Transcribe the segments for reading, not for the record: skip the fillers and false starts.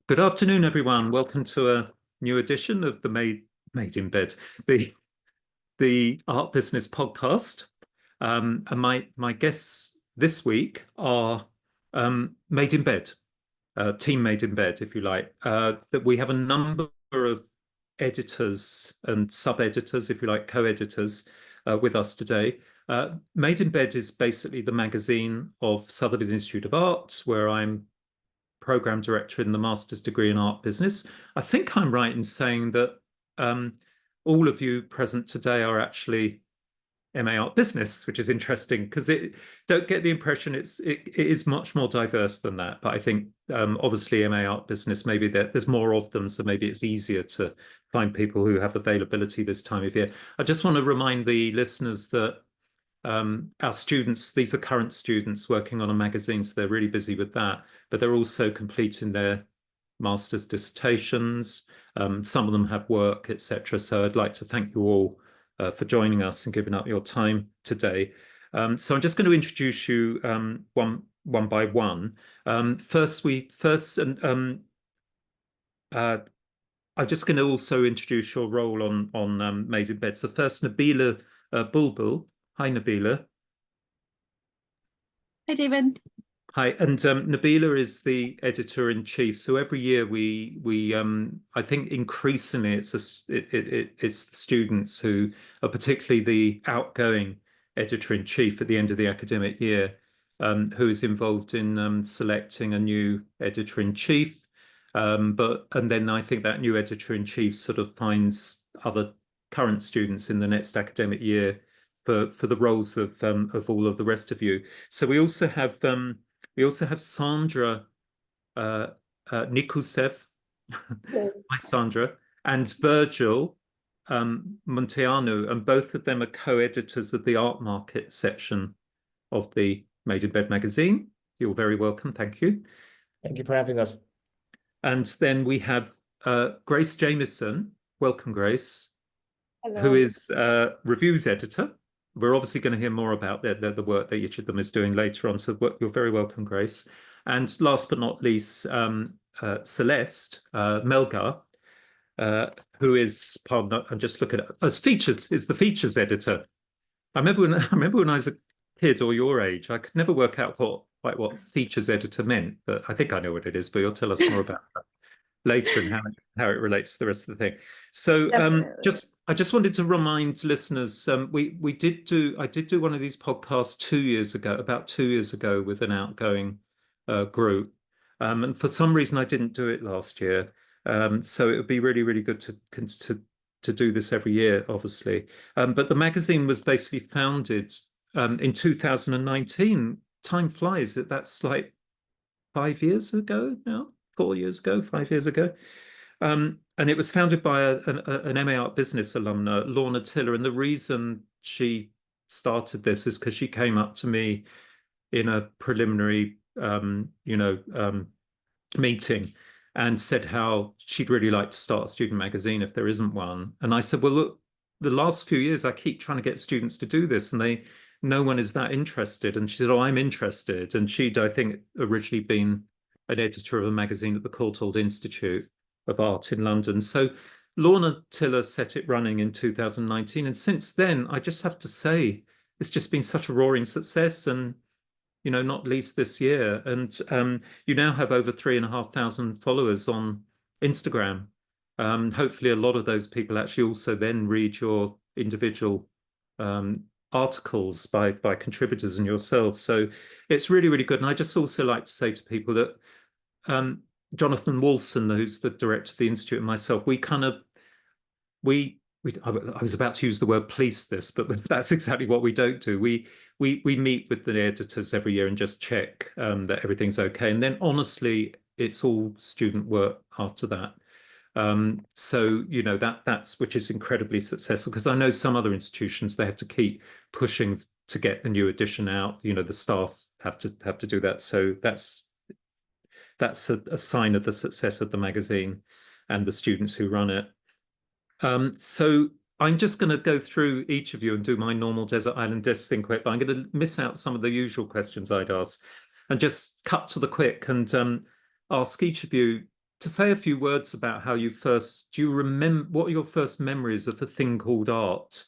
Good afternoon, everyone. Welcome to a new edition of the Made in Bed, the art business podcast. And my guests this week are Made in Bed, team Made in Bed, if you like. That we have a number of editors and sub-editors, if you like, co-editors with us today. Made in Bed is basically the magazine of Sotheby's Institute of Art, where I'm program director in the master's degree in art business. I think I'm right in saying that all of you present today are actually MA art business, which is interesting because it don't get the impression it is much more diverse than that. But I think obviously MA art business, maybe there's more of them, so maybe it's easier to find people who have availability this time of year. I just want to remind the listeners that our students, these are current students working on a magazine, so they're really busy with that, but they're also completing their master's dissertations. Some of them have work, etc. So I'd like to thank you all for joining us and giving up your time today. So I'm just going to introduce you one by one. First, I'm just going to also introduce your role on Made in Bed. So first, Nabila Bulbul. Hi, Nabila. Hi, David. Hi, and Nabila is the editor-in-chief. So every year we I think increasingly it's the students who are particularly the outgoing editor-in-chief at the end of the academic year, who is involved in selecting a new editor-in-chief. And then I think that new editor-in-chief sort of finds other current students in the next academic year for the roles of all of the rest of you. So we also have Sandra Nikusev. Hi, Sandra, and Virgil Montianu, and both of them are co-editors of the art market section of the Madeinbed magazine. You're very welcome. Thank you. Thank you for having us. And then we have Grace Jamieson. Welcome, Grace. Hello. Who is reviews editor. We're obviously going to hear more about the work that each of them is doing later on. So you're very welcome, Grace. And last but not least, Celeste Melgar, who is, pardon, I'm just looking at as features, is the features editor. I remember when I was a kid or your age, I could never work out what features editor meant, but I think I know what it is, but you'll tell us more about that later and how it relates to the rest of the thing. So I just wanted to remind listeners, I did do one of these podcasts 2 years ago, about 2 years ago, with an outgoing group, and for some reason I didn't do it last year. So it would be really, really good to do this every year, obviously. But the magazine was basically founded in 2019. Time flies. That's like 5 years ago now. 4 years ago, 5 years ago. And it was founded by an MA Art business alumna, Lorna Tiller. And the reason she started this is because she came up to me in a preliminary, meeting and said how she'd really like to start a student magazine if there isn't one. And I said, well, look, the last few years I keep trying to get students to do this, and no one is that interested. And she said, oh, I'm interested. And she'd, I think, originally been an editor of a magazine at the Courtauld Institute of Art in London. So Lorna Tiller set it running in 2019. And since then, I just have to say, it's just been such a roaring success. And, not least this year. And you now have over 3,500 followers on Instagram. Hopefully a lot of those people actually also then read your individual articles by contributors and yourselves. So it's really, really good. And I just also like to say to people that Jonathan Walson, who's the director of the Institute, and myself, I was about to use the word police this, but that's exactly what we don't do. We meet with the editors every year and just check that everything's okay. And then honestly, it's all student work after that. So that's which is incredibly successful, because I know some other institutions, they have to keep pushing to get the new edition out. The staff have to do that. So that's a sign of the success of the magazine and the students who run it. So I'm just going to go through each of you and do my normal desert island desk thing quick, but I'm going to miss out some of the usual questions I'd ask and just cut to the quick and ask each of you to say a few words about how you first, do you remember what are your first memories of a thing called art?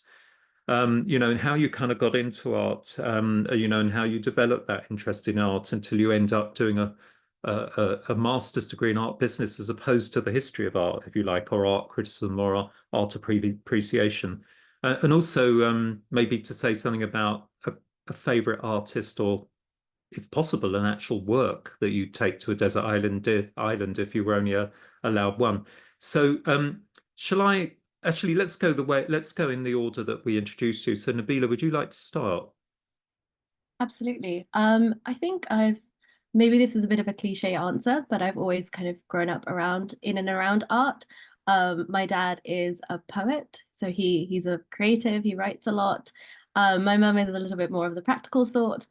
And how you kind of got into art, and how you developed that interest in art until you end up doing a master's degree in art business as opposed to the history of art, if you like, or art criticism or art appreciation. And also maybe to say something about a favorite artist or, if possible, an actual work that you take to a desert island if you were only allowed one. So shall I actually let's go in the order that we introduced you. So Nabila, would you like to start? Absolutely. I think maybe this is a bit of a cliche answer, but I've always kind of grown up in and around art. My dad is a poet, so he's a creative, he writes a lot. My mum is a little bit more of the practical sort,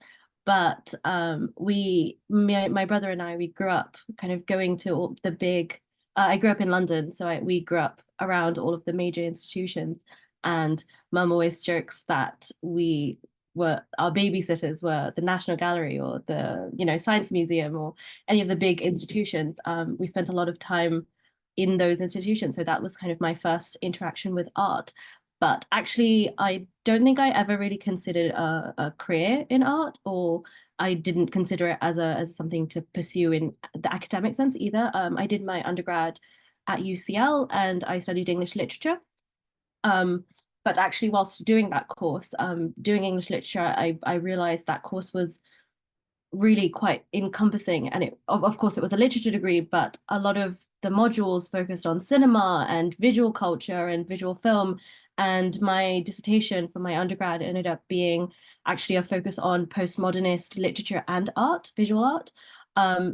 but my brother and I, we grew up kind of going to all the big, I grew up in London, so we grew up around all of the major institutions. And mum always jokes that our babysitters were the National Gallery or the Science Museum or any of the big institutions. We spent a lot of time in those institutions, so that was kind of my first interaction with art. But actually, I don't think I ever really considered a career in art, or I didn't consider it as something to pursue in the academic sense either. I did my undergrad at UCL and I studied English literature. But actually, whilst doing that course, doing English literature, I realized that course was really quite encompassing. And of course, it was a literature degree, but a lot of the modules focused on cinema and visual culture and visual film. And my dissertation for my undergrad ended up being actually a focus on postmodernist literature and art, visual art.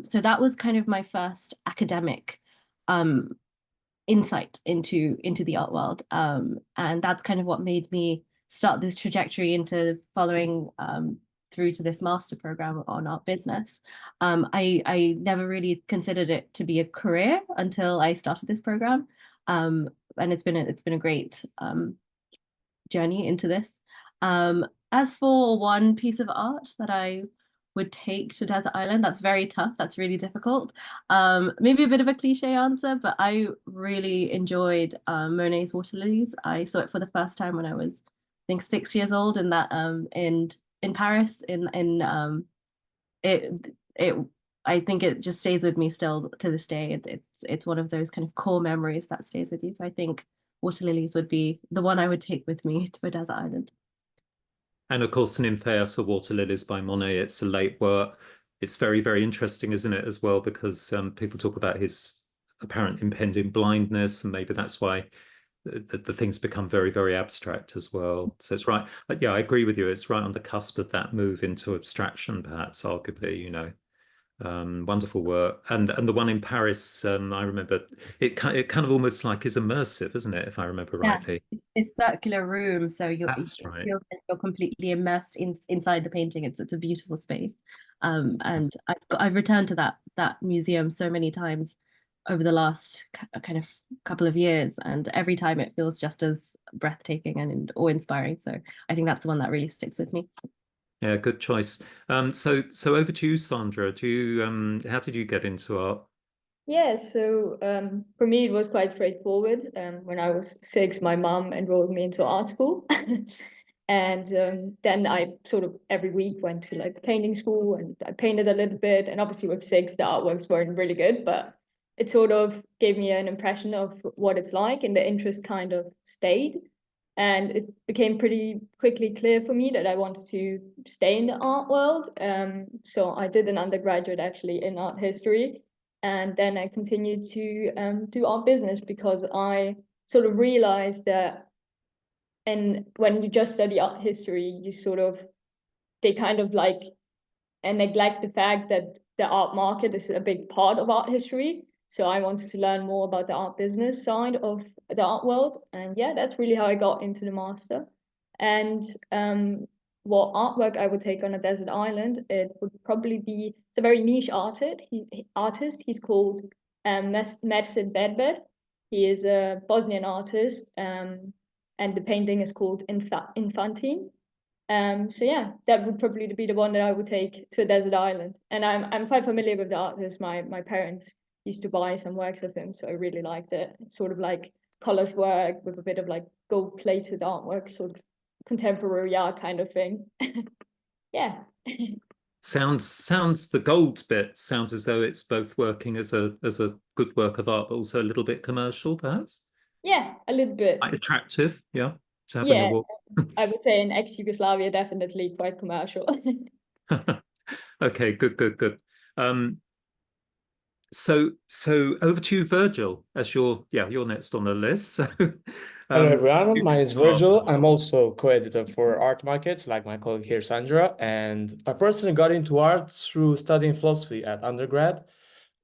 So that was kind of my first academic um, insight into the art world, and that's kind of what made me start this trajectory into following through to this master program on art business. I never really considered it to be a career until I started this program, and it's been a great journey into this. As for one piece of art that I would take to Desert Island, that's very tough. That's really difficult. Maybe a bit of a cliche answer, but I really enjoyed Monet's Water Lilies. I saw it for the first time when I was, I think, 6 years old, in that in Paris. It I think it just stays with me still to this day. It's one of those kind of core memories that stays with you. So I think Water Lilies would be the one I would take with me to a desert island. And of course, Nymphaeus or Water Lilies by Monet, it's a late work. It's very, very interesting, isn't it, as well, because people talk about his apparent impending blindness, and maybe that's why the things become very, very abstract as well. So it's right. Yeah, I agree with you. It's right on the cusp of that move into abstraction, perhaps, arguably. Wonderful work. And the one in Paris, I remember it kind of almost like is immersive, isn't it, if I remember Yes, rightly? it's this circular room, so you That's right. feel that you're completely immersed inside the painting. It's a beautiful space, and I've returned to that museum so many times over the last kind of couple of years, and every time it feels just as breathtaking and awe-inspiring. So I think that's the one that really sticks with me. Yeah, good choice. So over to you, Sandra. How did you get into art? Yeah, so for me it was quite straightforward. When I was 6, my mom enrolled me into art school, and then I sort of every week went to like painting school, and I painted a little bit. And obviously with 6, the artworks weren't really good, but it sort of gave me an impression of what it's like, and the interest kind of stayed. And it became pretty quickly clear for me that I wanted to stay in the art world. So I did an undergraduate actually in art history, and then I continued to do art business because I sort of realized that, and when you just study art history, you sort of, they kind of like and neglect the fact that the art market is a big part of art history. So I wanted to learn more about the art business side of the art world. And yeah, that's really how I got into the master. And what artwork I would take on a desert island, it would probably be, it's a very niche artist. He's called Madeinbed. He is a Bosnian artist, and the painting is called Infantine. So yeah, that would probably be the one that I would take to a desert island. And I'm quite familiar with the artist. My parents used to buy some works of him, so I really liked it. It's sort of like collage work with a bit of like gold-plated artwork, sort of contemporary art kind of thing. Yeah. Sounds the gold bit sounds as though it's both working as a good work of art, but also a little bit commercial, perhaps. Yeah, a little bit. Quite attractive, yeah, to have on your Yeah, wall. I would say in ex-Yugoslavia, definitely quite commercial. Okay, good. Um, so over to you, Virgil, as you're next on the list. So Hello you everyone, my can name is start. Virgil. I'm also co-editor for Art Markets, like my colleague here, Sandra. And I personally got into art through studying philosophy at undergrad.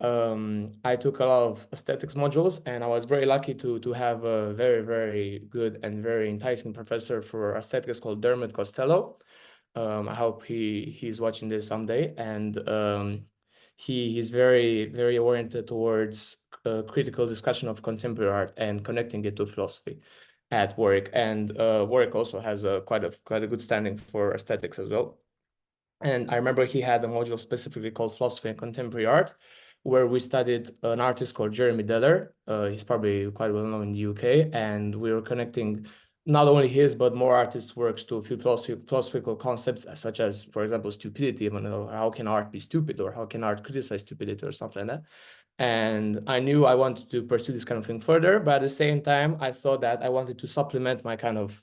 I took a lot of aesthetics modules, and I was very lucky to have a very good and very enticing professor for aesthetics called Dermot Costello. I hope he's watching this someday, and he's very oriented towards critical discussion of contemporary art and connecting it to philosophy at work. And work also has quite a good standing for aesthetics as well. And I remember he had a module specifically called Philosophy and Contemporary Art, where we studied an artist called Jeremy Deller. He's probably quite well known in the UK, and we were connecting not only his but more artists' works to a few philosophical concepts, such as, for example, stupidity. You know, how can art be stupid, or how can art criticize stupidity, or something like that. And I knew I wanted to pursue this kind of thing further, but at the same time, I thought that I wanted to supplement my kind of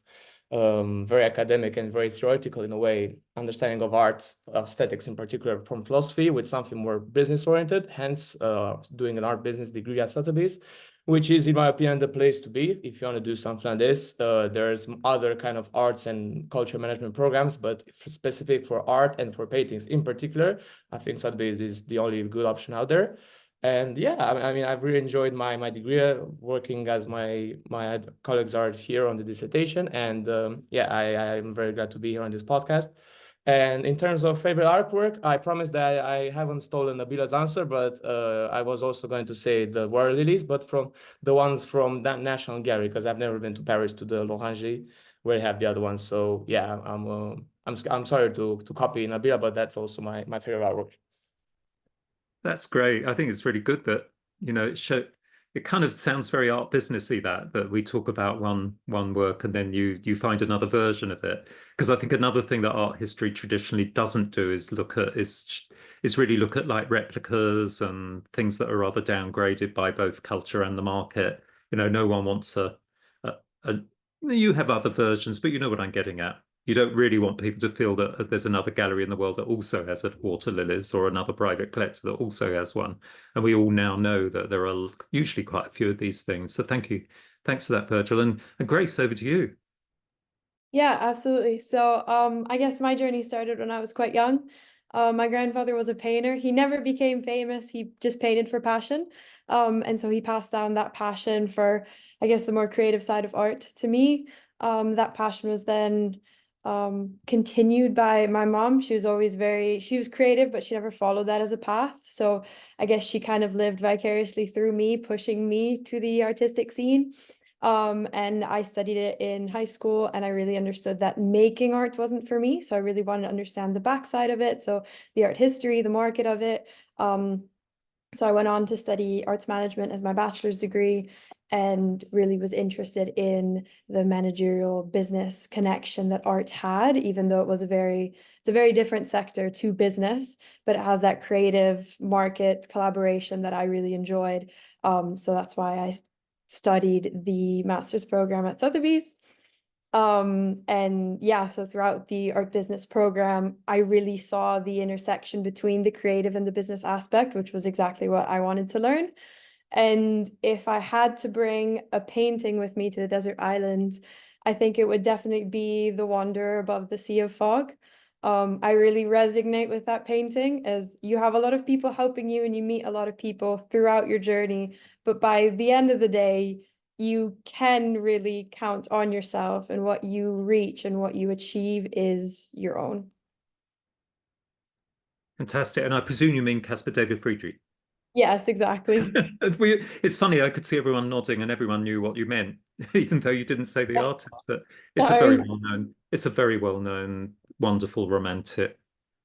very academic and very theoretical, in a way, understanding of art, of aesthetics in particular, from philosophy, with something more business oriented, hence doing an art business degree at Sotheby's, which is, in my opinion, the place to be if you want to do something like this. There's other kind of arts and culture management programs, but specific for art and for paintings in particular, I think Sotheby's is the only good option out there. And yeah, I mean, I've really enjoyed my degree, working as my colleagues are here on the dissertation. And yeah, I'm very glad to be here on this podcast. And in terms of favorite artwork, I promise that I haven't stolen Nabila's answer, but I was also going to say the water lilies, but from the ones from that National Gallery, because I've never been to Paris to the L'Orangerie, where they have the other ones. So yeah, I'm sorry to copy Nabila, but that's also my favorite artwork. That's great. I think it's really good that, it kind of sounds very art businessy that we talk about one work and then you find another version of it. Because I think another thing that art history traditionally doesn't do is really look at like replicas and things that are rather downgraded by both culture and the market. No one wants a you have other versions, but you know what I'm getting at. You don't really want people to feel that there's another gallery in the world that also has a water lilies or another private collector that also has one. And we all now know that there are usually quite a few of these things. So thank you. Thanks for that, Virgil. And Grace, over to you. Yeah, absolutely. So I guess my journey started when I was quite young. My grandfather was a painter. He never became famous. He just painted for passion. And so he passed down that passion for, I guess, the more creative side of art to me. That passion was then continued by my mom. She was creative, but she never followed that as a path. So I guess she kind of lived vicariously through me, pushing me to the artistic scene. And I studied it in high school, and I really understood that making art wasn't for me. So I really wanted to understand the backside of it. So the art history, the market of it. So I went on to study arts management as my bachelor's degree, and really was interested in the managerial business connection that art had, even though it's a very different sector to business, but it has that creative market collaboration that I really enjoyed. So that's why I studied the master's program at Sotheby's. And yeah, so throughout the art business program, I really saw the intersection between the creative and the business aspect, which was exactly what I wanted to learn. And if I had to bring a painting with me to the desert island, I think it would definitely be The Wanderer Above the Sea of Fog. I really resonate with that painting, as you have a lot of people helping you and you meet a lot of people throughout your journey, but by the end of the day, you can really count on yourself, and what you reach and what you achieve is your own. Fantastic. And I presume you mean Caspar David Friedrich. Yes, exactly. It's funny, I could see everyone nodding and everyone knew what you meant, even though you didn't say the artist, but it's a very well-known, wonderful romantic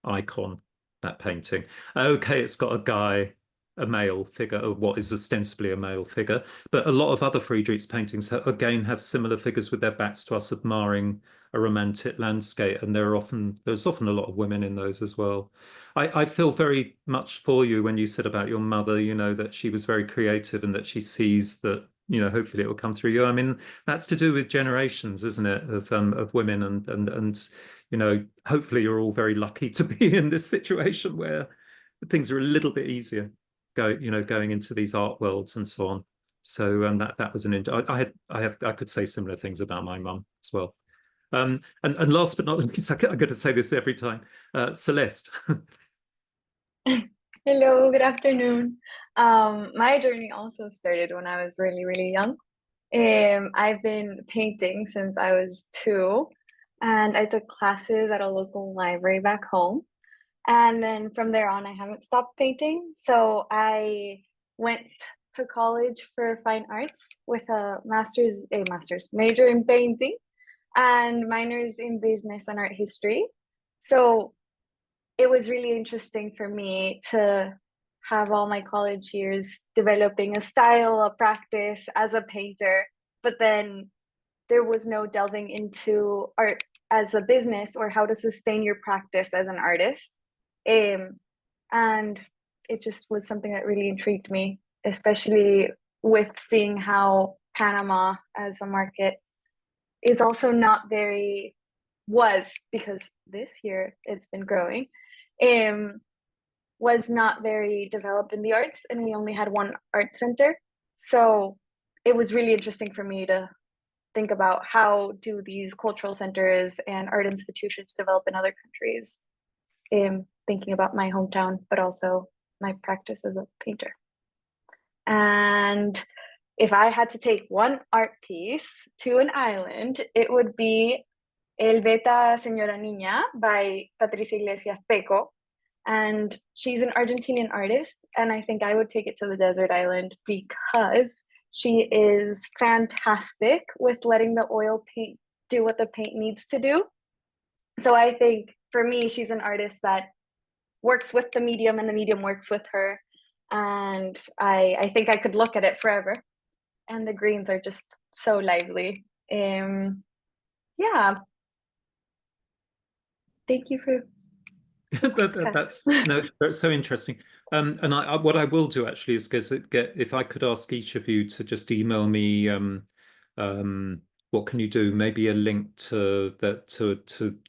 icon, that painting. Okay, it's got a guy a male figure, or what is ostensibly a male figure. But a lot of other Friedrich's paintings, again, have similar figures with their backs to us, admiring a romantic landscape. And there's often a lot of women in those as well. I feel very much for you when you said about your mother, you know, that she was very creative and that she sees that, you know, hopefully it will come through you. I mean, that's to do with generations, isn't it, of women, and you know, hopefully you're all very lucky to be in this situation where things are a little bit easier going into these art worlds and so on. So that was I could say similar things about my mum as well. And last but not least, I'm going to say this every time, Celeste. Hello, good afternoon. My journey also started when I was really, really young. I've been painting since I was 2, and I took classes at a local library back home. And then from there on, I haven't stopped painting. So I went to college for fine arts with a master's major in painting and minors in business and art history. So it was really interesting for me to have all my college years developing a style, a practice as a painter, but then there was no delving into art as a business or how to sustain your practice as an artist. And it just was something that really intrigued me, especially with seeing how Panama as a market is also not very, because this year it's been growing, was not very developed in the arts, and we only had one art center. So it was really interesting for me to think about how do these cultural centers and art institutions develop in other countries, thinking about my hometown, but also my practice as a painter. And if I had to take one art piece to an island, it would be El Beta Señora Niña by Patricia Iglesias Peco. And she's an Argentinian artist, and I think I would take it to the desert island because she is fantastic with letting the oil paint do what the paint needs to do. So I think for me, she's an artist that works with the medium and the medium works with her. And I think I could look at it forever. And the greens are just so lively. Yeah. Thank you for that's so interesting. And what I will do actually is if I could ask each of you to just email me what can you do? Maybe a link to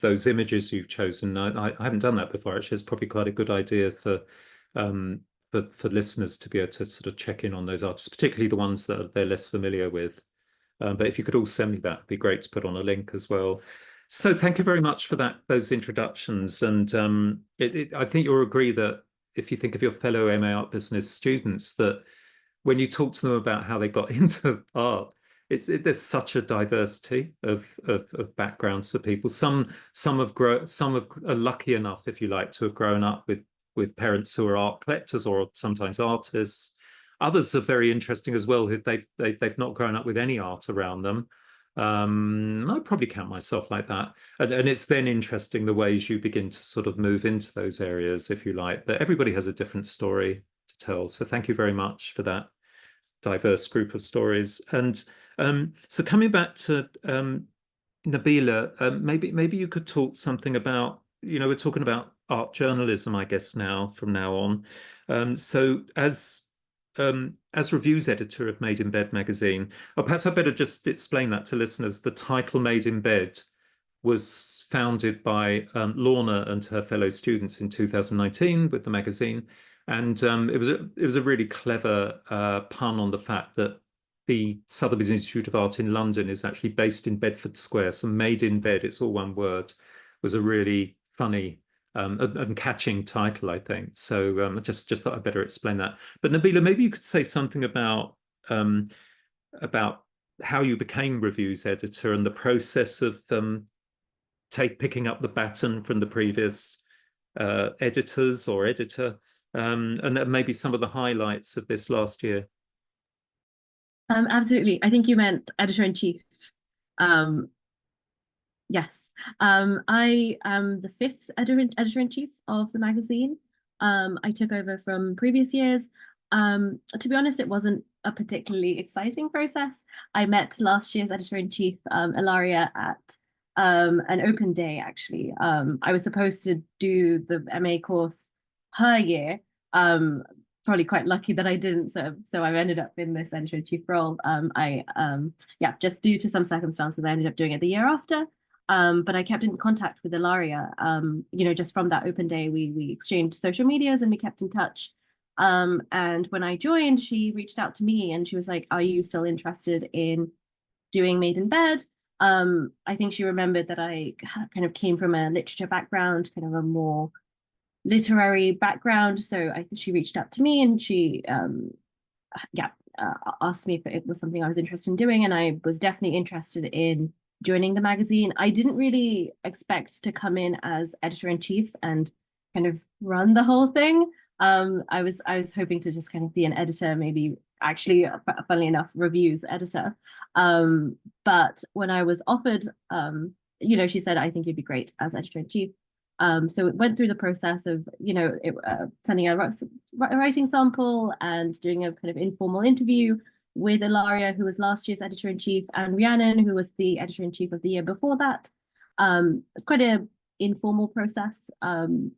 those images you've chosen. I haven't done that before. Actually, it's probably quite a good idea for listeners to be able to sort of check in on those artists, particularly the ones that they're less familiar with. But if you could all send me that, it'd be great to put on a link as well. So thank you very much for those introductions. And I think you'll agree that if you think of your fellow MA Art Business students, that when you talk to them about how they got into art, there's such a diversity of backgrounds for people. Some are lucky enough, if you like, to have grown up with parents who are art collectors or sometimes artists. Others are very interesting as well if they've not grown up with any art around them. I'd probably count myself like that. And it's then interesting the ways you begin to sort of move into those areas, if you like. But everybody has a different story to tell. So thank you very much for that diverse group of stories. And so coming back to Nabila, maybe you could talk something about, we're talking about art journalism, I guess, from now on. So as reviews editor of Madeinbed magazine, or perhaps I better just explain that to listeners. The title Madeinbed was founded by Lorna and her fellow students in 2019 with the magazine, and it was a really clever pun on the fact that the Sotheby's Institute of Art in London is actually based in Bedford Square. So Madeinbed, it's all one word, was a really funny and catching title, I think. So just thought I'd better explain that. But Nabila, maybe you could say something about how you became reviews editor and the process of picking up the baton from the previous editors or editor, and then maybe some of the highlights of this last year. Absolutely. I think you meant editor-in-chief. Yes. I am the 5th editor-in-chief of the magazine. I took over from previous years. To be honest, it wasn't a particularly exciting process. I met last year's editor-in-chief, Ilaria, at an open day, actually. I was supposed to do the MA course her year. Probably quite lucky that I didn't, so I've ended up in this editor-in-chief role. Yeah, just due to some circumstances, I ended up doing it the year after. But I kept in contact with Ilaria. Just from that open day, we exchanged social medias and we kept in touch. And when I joined, she reached out to me and she was like, "Are you still interested in doing Madeinbed?" I think she remembered that I kind of came from a literature background, kind of a more literary background. So she reached out to me and she asked me if it was something I was interested in doing, and I was definitely interested in joining the magazine. I didn't really expect to come in as editor-in-chief and kind of run the whole thing. I was hoping to just kind of be an editor, maybe actually, funnily enough, reviews editor. But when I was offered, she said, "I think you'd be great as editor-in-chief." So it went through the process of, sending a writing sample and doing a kind of informal interview with Ilaria, who was last year's editor-in-chief, and Rhiannon, who was the editor-in-chief of the year before that. It's quite an informal process. And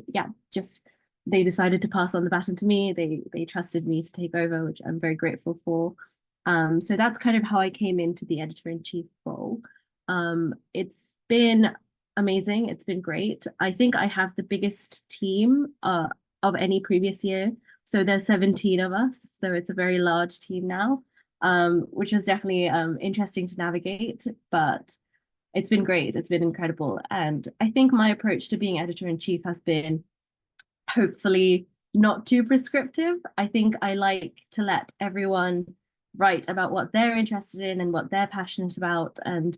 yeah, just they decided to pass on the baton to me. They trusted me to take over, which I'm very grateful for. So that's kind of how I came into the editor-in-chief role. It's been amazing. It's been great. I think I have the biggest team of any previous year. So there's 17 of us. So it's a very large team now, which was definitely interesting to navigate, but it's been great. It's been incredible. And I think my approach to being editor-in-chief has been hopefully not too prescriptive. I think I like to let everyone write about what they're interested in and what they're passionate about. And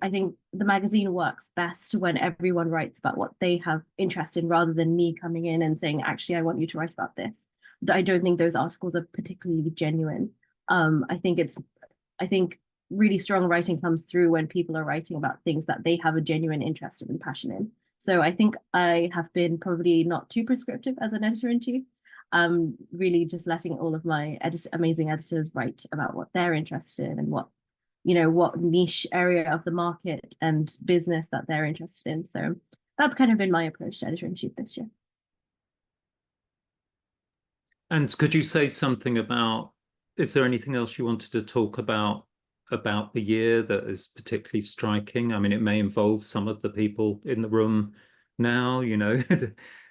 I think the magazine works best when everyone writes about what they have interest in, rather than me coming in and saying, "Actually, I want you to write about this." I don't think those articles are particularly genuine. I think really strong writing comes through when people are writing about things that they have a genuine interest and passion in. So I think I have been probably not too prescriptive as an editor-in-chief. Really just letting all of my amazing editors write about what they're interested in and what niche area of the market and business that they're interested in. So that's kind of been my approach to editor-in-chief this year. And could you say something about, is there anything else you wanted to talk about the year that is particularly striking? I mean, it may involve some of the people in the room now,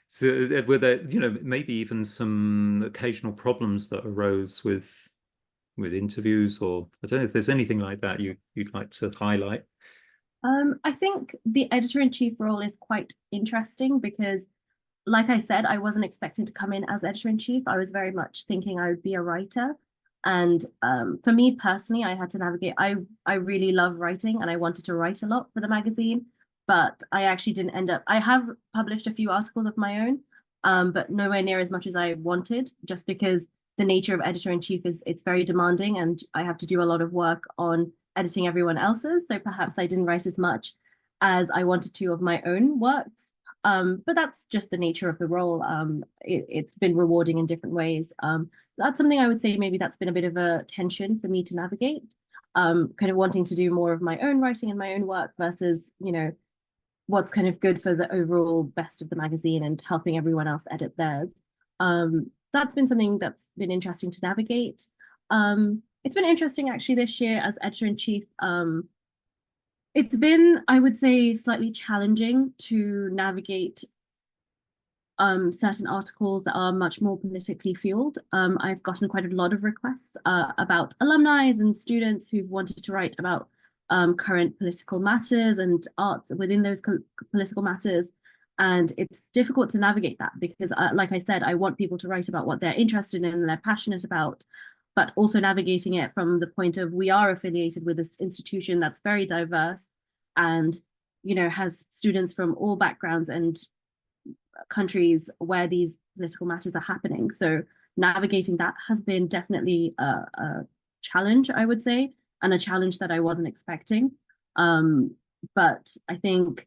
so were there, maybe even some occasional problems that arose with interviews, or I don't know if there's anything like that you'd like to highlight. I think the editor-in-chief role is quite interesting because, like I said, I wasn't expecting to come in as editor-in-chief. I was very much thinking I would be a writer. And for me personally, I had to navigate. I really love writing and I wanted to write a lot for the magazine, but I actually didn't end up. I have published a few articles of my own, but nowhere near as much as I wanted, just because the nature of editor-in-chief is it's very demanding and I have to do a lot of work on editing everyone else's. So perhaps I didn't write as much as I wanted to of my own works. But that's just the nature of the role. It's been rewarding in different ways. That's something I would say maybe that's been a bit of a tension for me to navigate, kind of wanting to do more of my own writing and my own work versus, what's kind of good for the overall best of the magazine and helping everyone else edit theirs. That's been something that's been interesting to navigate. It's been interesting actually this year as editor-in-chief. It's been, I would say, slightly challenging to navigate certain articles that are much more politically fueled. I've gotten quite a lot of requests about alumni and students who've wanted to write about current political matters and arts within those political matters. And it's difficult to navigate that because, like I said, I want people to write about what they're interested in and they're passionate about, but also navigating it from the point of we are affiliated with this institution that's very diverse and, has students from all backgrounds and countries where these political matters are happening. So navigating that has been definitely a challenge, I would say, and a challenge that I wasn't expecting. But I think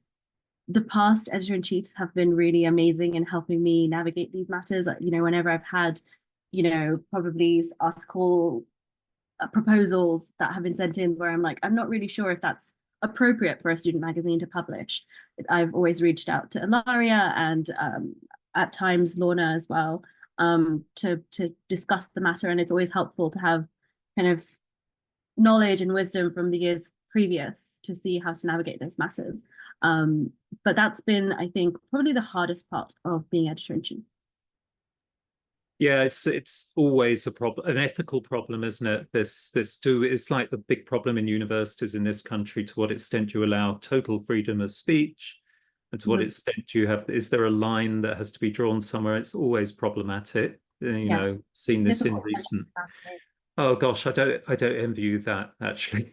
the past editor-in-chiefs have been really amazing in helping me navigate these matters. You know, whenever I've had, you know, probably article proposals that have been sent in where I'm like, I'm not really sure if that's appropriate for a student magazine to publish. I've always reached out to Ilaria and at times Lorna as well, to discuss the matter. And it's always helpful to have kind of knowledge and wisdom from the years previous to see how to navigate those matters. But that's been, I think, probably the hardest part of being editor-in-chief. Yeah, it's always a problem, an ethical problem, isn't it? It's like the big problem in universities in this country. To what extent you allow total freedom of speech, and to what extent you have, is there a line that has to be drawn somewhere? It's always problematic. You know, seen this in recent. Oh gosh, I don't envy you that, actually.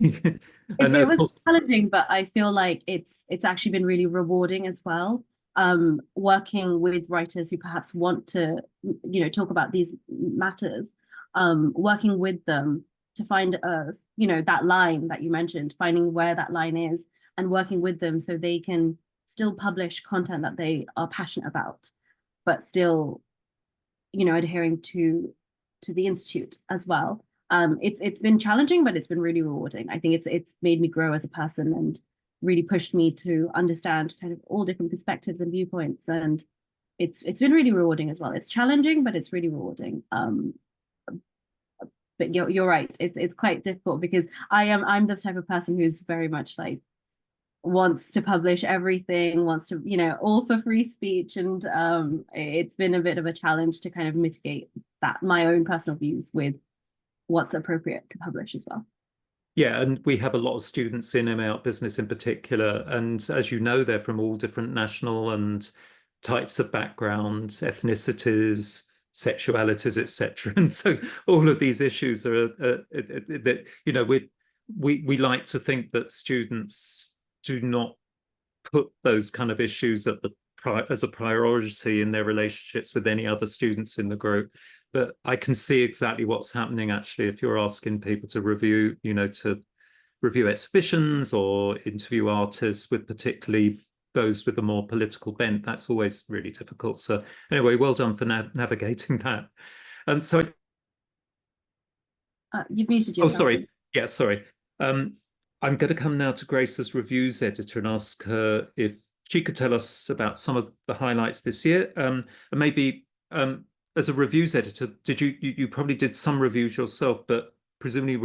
And it of was course, challenging, but I feel like it's actually been really rewarding as well. Working with writers who perhaps want to, you know, talk about these matters, working with them to find you know, that line that you mentioned, finding where that line is and working with them so they can still publish content that they are passionate about, but still, you know, adhering to the institute as well. It's been challenging, but it's been really rewarding. I think it's made me grow as a person and really pushed me to understand kind of all different perspectives and viewpoints. And it's been really rewarding as well. It's challenging, but it's really rewarding. But you're right. It's quite difficult because I'm the type of person who's very much like wants to publish everything, wants to, you know, all for free speech. And it's been a bit of a challenge to kind of mitigate that, my own personal views with what's appropriate to publish as well. yeah, and we have a lot of students in MA Art Business in particular, and as you know, they're from all different national and types of background, ethnicities, sexualities, etc. And so all of these issues are that, you know, we like to think that students do not put those kind of issues at the as a priority in their relationships with any other students in the group. But I can see exactly what's happening, actually, if you're asking people to review, you know, to review exhibitions or interview artists with particularly those with a more political bent. That's always really difficult. So anyway, well done for navigating that. So you've muted yourself. Oh, sorry. Yeah, sorry. I'm going to come now to Grace as reviews editor and ask her if she could tell us about some of the highlights this year. And maybe as a reviews editor, did you probably did some reviews yourself, but presumably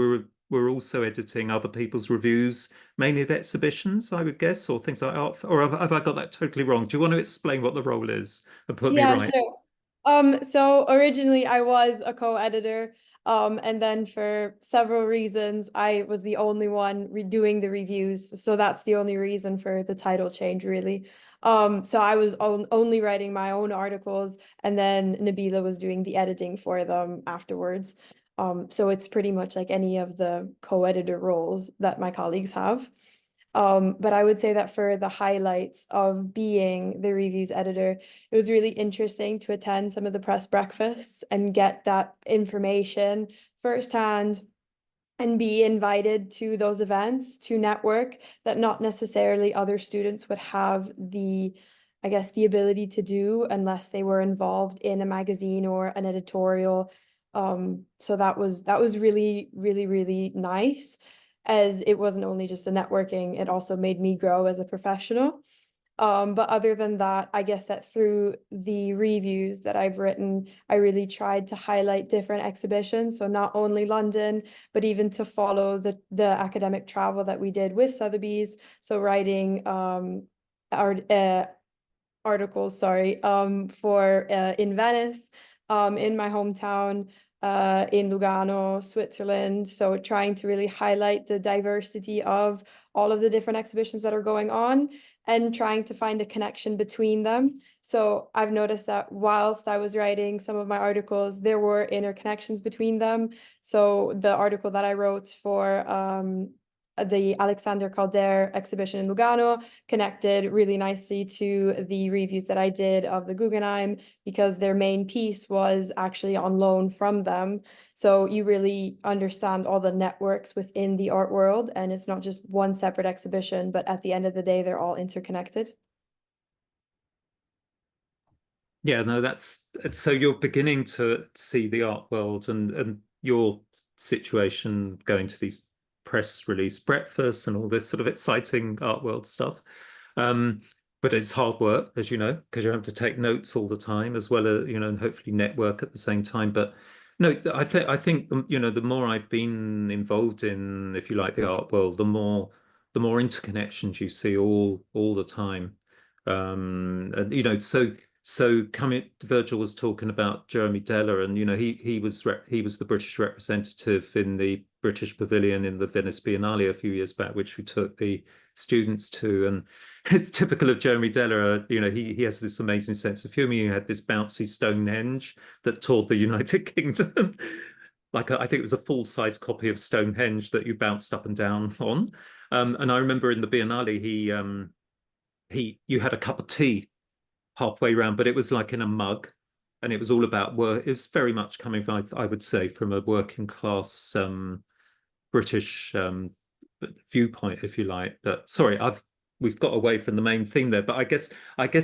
we're also editing other people's reviews, mainly of exhibitions, I would guess, or things like art. Or have I got that totally wrong? Do you want to explain what the role is and put me right? Sure. So originally I was a co-editor. And then for several reasons, I was the only one redoing the reviews. So that's the only reason for the title change, really. So I was only writing my own articles, and then Nabila was doing the editing for them afterwards. So it's pretty much like any of the co-editor roles that my colleagues have. But I would say that for the highlights of being the reviews editor, it was really interesting to attend some of the press breakfasts and get that information firsthand and be invited to those events to network that not necessarily other students would have the, I guess, the ability to do unless they were involved in a magazine or an editorial. So that was really, really, really nice, as it wasn't only just a networking, it also made me grow as a professional. But other than that, I guess that through the reviews that I've written, I really tried to highlight different exhibitions. So not only London, but even to follow the academic travel that we did with Sotheby's. So writing articles, for in Venice, in my hometown, in Lugano, Switzerland. So trying to really highlight the diversity of all of the different exhibitions that are going on and trying to find a connection between them. So I've noticed that whilst I was writing some of my articles, there were interconnections between them. So the article that I wrote for the Alexander Calder exhibition in Lugano connected really nicely to the reviews that I did of the Guggenheim, because their main piece was actually on loan from them. So you really understand all the networks within the art world, and it's not just one separate exhibition, but at the end of the day, they're all interconnected. Yeah, no, that's so you're beginning to see the art world and your situation going to these press release breakfasts and all this sort of exciting art world stuff. Um, but it's hard work, as you know, because you have to take notes all the time as well as, and hopefully network at the same time. But no, I think the more I've been involved in, if you like, the art world, the more interconnections you see all the time. And so coming, Virgil was talking about Jeremy Deller, and he was the British representative in the British Pavilion in the Venice Biennale a few years back, which we took the students to. And it's typical of Jeremy Deller. He has this amazing sense of humor. He had this bouncy Stonehenge that toured the United Kingdom. Like I think it was a full-size copy of Stonehenge that you bounced up and down on. And I remember in the Biennale, you had a cup of tea halfway round, but it was like in a mug, and it was all about work. It was very much coming from, I would say, from a working class British viewpoint, if you like. But sorry, we've got away from the main theme there. But I guess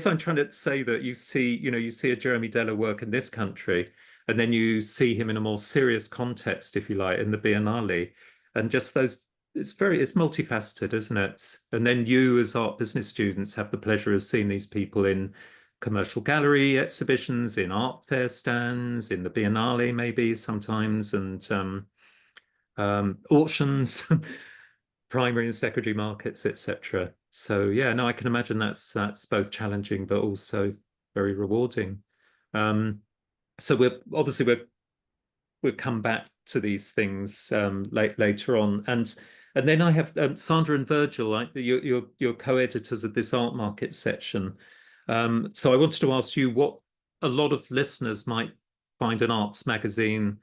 I'm trying to say that you see a Jeremy Deller work in this country, and then you see him in a more serious context, if you like, in the Biennale, and just those. It's multifaceted, isn't it? And then you, as art business students, have the pleasure of seeing these people in commercial gallery exhibitions, in art fair stands, in the Biennale maybe sometimes, and auctions, primary and secondary markets, etc. So yeah, no, I can imagine that's both challenging but also very rewarding. So we'll come back to these things later on, and then I have Sandra and Virgil. You're co-editors of this art market section. So I wanted to ask you what a lot of listeners might find an arts magazine.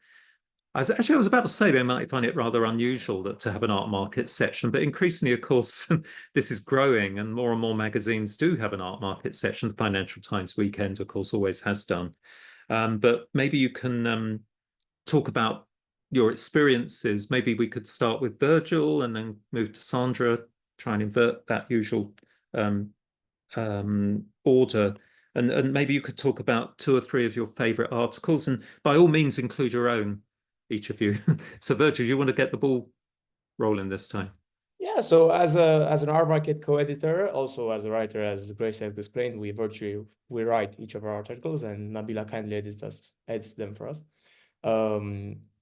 I was about to say they might find it rather unusual to have an art market section, but increasingly, of course, this is growing, and more magazines do have an art market section. The Financial Times Weekend, of course, always has done. But maybe you can talk about your experiences. Maybe we could start with Virgil and then move to Sandra, try and invert that usual order. And maybe you could talk about 2 or 3 of your favorite articles, and by all means include your own, each of you. So Virgil, you want to get the ball rolling this time? Yeah, so as an art market co-editor, also as a writer, as Grace has explained, we write each of our articles, and Nabila kindly edits them for us.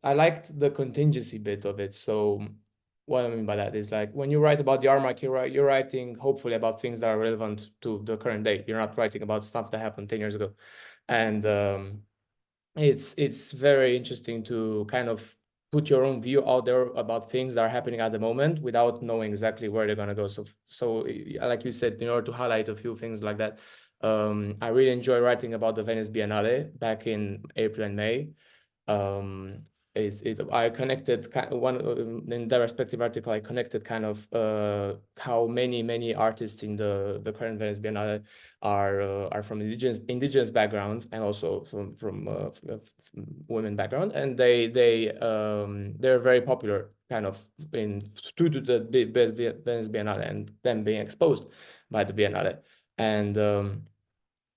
I liked the contingency bit of it. So what I mean by that is, like, when you write about the art market, you're writing hopefully about things that are relevant to the current day. You're not writing about stuff that happened 10 years ago. And it's very interesting to kind of put your own view out there about things that are happening at the moment without knowing exactly where they're gonna go. So like you said, in order to highlight a few things like that, I really enjoy writing about the Venice Biennale back in April and May. I connected in the respective article. I connected kind of how many artists in the current Venice Biennale are from indigenous backgrounds, and also from women background, and they're very popular kind of due to the Venice Biennale and them being exposed by the Biennale. And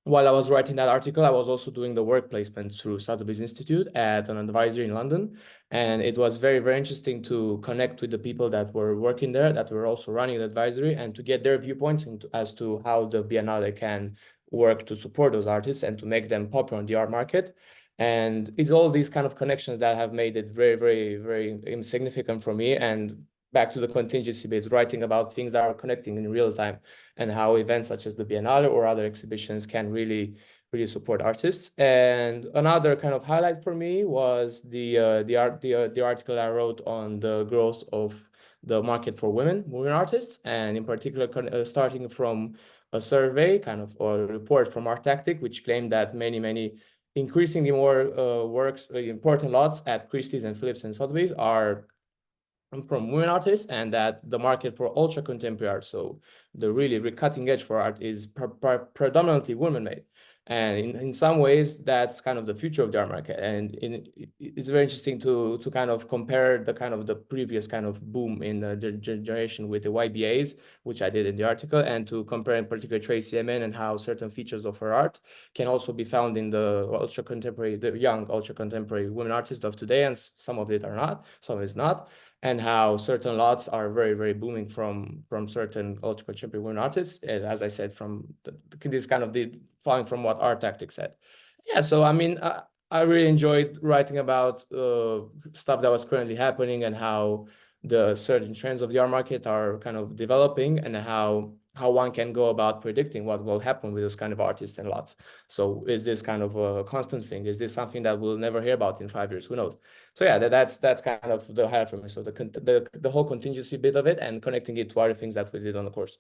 while I was writing that article, I was also doing the work placement through Sotheby's Institute at an advisory in London. And it was very, very interesting to connect with the people that were working there, that were also running the advisory, and to get their viewpoints as to how the Biennale can work to support those artists and to make them popular on the art market. And it's all these kind of connections that have made it very, very, very significant for me. And back to the contingency bit, writing about things that are connecting in real time, and how events such as the Biennale or other exhibitions can really support artists. And another kind of highlight for me was the article I wrote on the growth of the market for women artists, and in particular starting from a survey or a report from Art Tactic, which claimed that many increasingly more works, important lots at Christie's and Phillips and Sotheby's are from women artists, and that the market for ultra contemporary art, so the really cutting edge for art, is predominantly women made. And in some ways, that's kind of the future of the art market. And it's very interesting to kind of compare the previous kind of boom in the generation with the YBAs, which I did in the article, and to compare in particular Tracy Emin and how certain features of her art can also be found in the young ultra contemporary women artists of today, and some of it are not, some of it's not. And how certain lots are very, very booming from certain ultra contemporary women artists. And as I said, from this kind of following from what Art Tactics said. Yeah, so I mean, I really enjoyed writing about stuff that was currently happening and how the certain trends of the art market are kind of developing, and how one can go about predicting what will happen with those kind of artists and lots. So is this kind of a constant thing? Is this something that we'll never hear about in 5 years? Who knows? So yeah, that's kind of the highlight for me. So the whole contingency bit of it and connecting it to other things that we did on the course.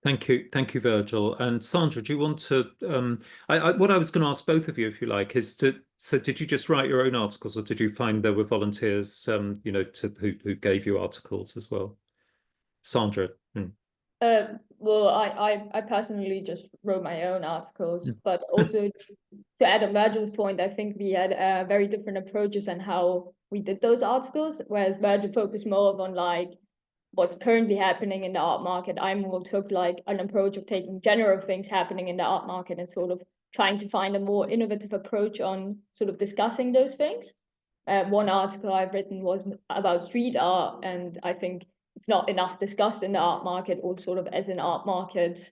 Thank you, Virgil. And Sandra, do you want to? What I was going to ask both of you, if you like, is so did you just write your own articles, or did you find there were volunteers, you know, who gave you articles as well? Sandra. Well, I personally just wrote my own articles, but also to add on Virgil's point, I think we had very different approaches on how we did those articles, whereas Virgil focused more on like what's currently happening in the art market. I more took like an approach of taking general things happening in the art market and sort of trying to find a more innovative approach on sort of discussing those things. One article I've written was about street art, and I think it's not enough discussed in the art market, or sort of as an art market,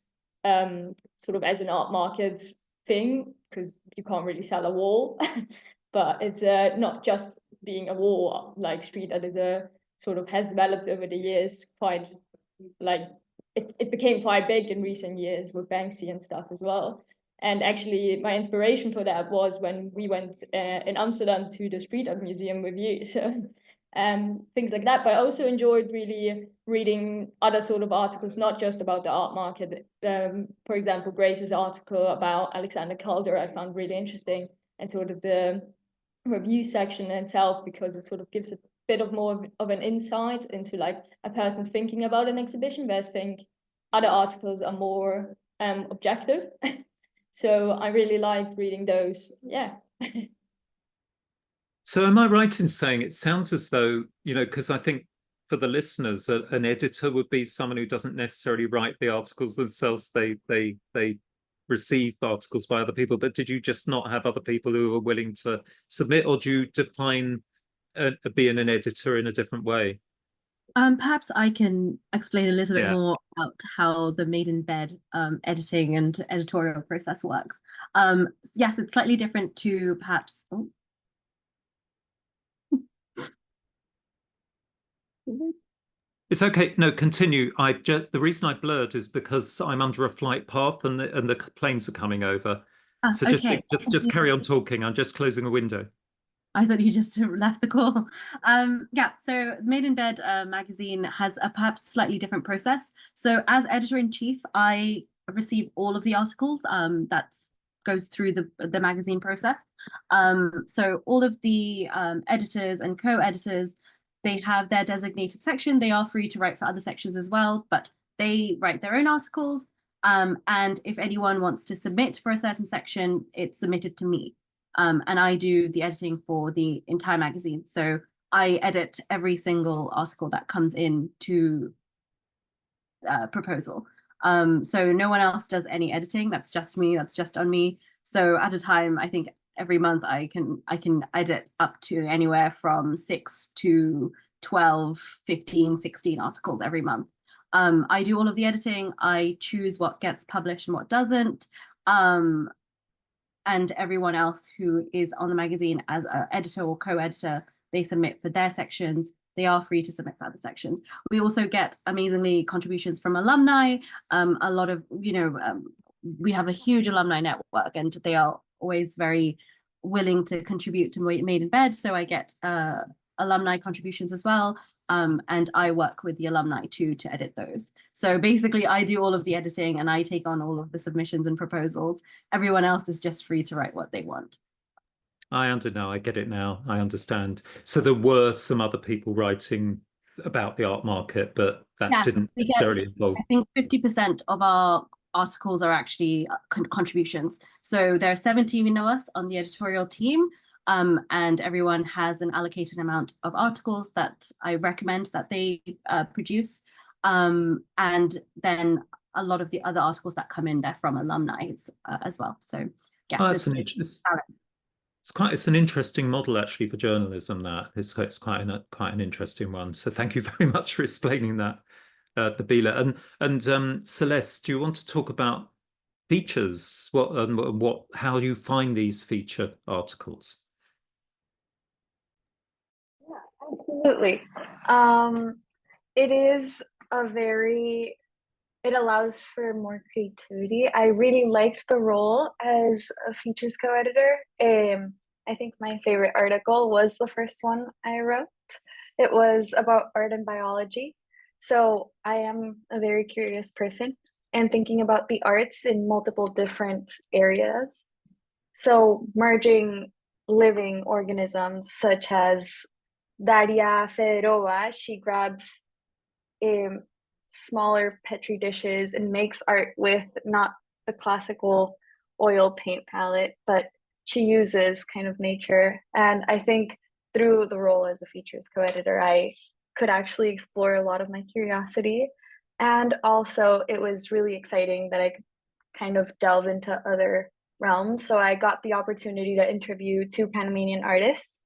thing, because you can't really sell a wall. But it's not just being a wall, like street art is a sort of has developed over the years quite, like it became quite big in recent years with Banksy and stuff as well. And actually my inspiration for that was when we went in Amsterdam to the street art museum with you. So things like that. But I also enjoyed really reading other sort of articles, not just about the art market. For example, Grace's article about Alexander Calder I found really interesting, and sort of the review section itself, because it sort of gives a bit of more of an insight into like a person's thinking about an exhibition, whereas I think other articles are more objective. So I really liked reading those. Yeah. So am I right in saying it sounds as though, you know, because I think for the listeners, an editor would be someone who doesn't necessarily write the articles themselves. They receive articles by other people, but did you just not have other people who were willing to submit, or do you define being an editor in a different way? Perhaps I can explain a little bit more about how the Madeinbed editing and editorial process works. Yes, it's slightly different to perhaps. Oh. It's okay. No, continue. The reason I blurred is because I'm under a flight path and the planes are coming over. So okay. just carry on talking. I'm just closing a window. I thought you just left the call. Yeah, so Madeinbed magazine has a perhaps slightly different process. So as editor-in-chief, I receive all of the articles that goes through the magazine process. So all of the editors and co-editors, they have their designated section. They are free to write for other sections as well, but they write their own articles. And if anyone wants to submit for a certain section, it's submitted to me. And I do the editing for the entire magazine. So I edit every single article that comes in to proposal. So no one else does any editing. That's just me. That's just on me. So at a time, I think every month I can edit up to anywhere from 6 to 12, 15, 16 articles every month. I do all of the editing. I choose what gets published and what doesn't. And everyone else who is on the magazine as an editor or co-editor, they submit for their sections. They are free to submit for other sections. We also get amazingly contributions from alumni. A lot of, we have a huge alumni network, and they are always very willing to contribute to Madeinbed. So I get alumni contributions as well. And I work with the alumni too to edit those. So basically I do all of the editing and I take on all of the submissions and proposals. Everyone else is just free to write what they want. I get it now. I understand. So there were some other people writing about the art market, but that didn't necessarily involve. I think 50% of our articles are actually contributions. So there are 17 of us on the editorial team, and everyone has an allocated amount of articles that I recommend that they produce. And then a lot of the other articles that come in, they're from alumni as well. So yeah, it's an interesting model actually for journalism. That it's quite an interesting one. So thank you very much for explaining that, Nabila. And Celeste, do you want to talk about features? How do you find these feature articles? Yeah, absolutely. It is it allows for more creativity. I really liked the role as a features co-editor. I think my favorite article was the first one I wrote. It was about art and biology. So I am a very curious person and thinking about the arts in multiple different areas. So merging living organisms such as Daria Fedorova, she grabs smaller petri dishes and makes art with not a classical oil paint palette, but she uses kind of nature. And I think through the role as a features co-editor, I could actually explore a lot of my curiosity. And also it was really exciting that I could kind of delve into other realms. So I got the opportunity to interview 2 Panamanian artists,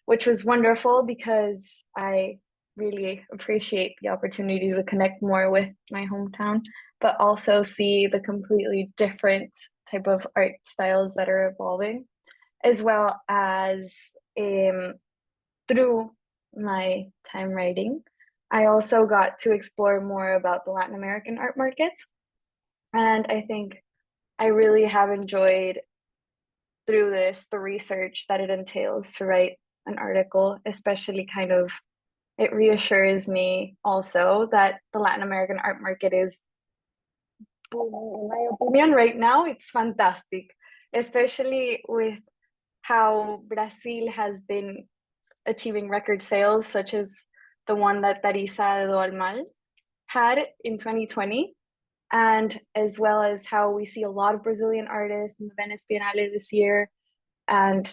which was wonderful because I really appreciate the opportunity to connect more with my hometown, but also see the completely different type of art styles that are evolving, as well as through my time writing, I also got to explore more about the Latin American art market. And I think I really have enjoyed through this the research that it entails to write an article, especially kind of it reassures me also that the Latin American art market is booming, in my opinion, right now. It's fantastic, especially with how Brazil has been achieving record sales, such as the one that Tarisa do Almal had in 2020, and as well as how we see a lot of Brazilian artists in the Venice Biennale this year. And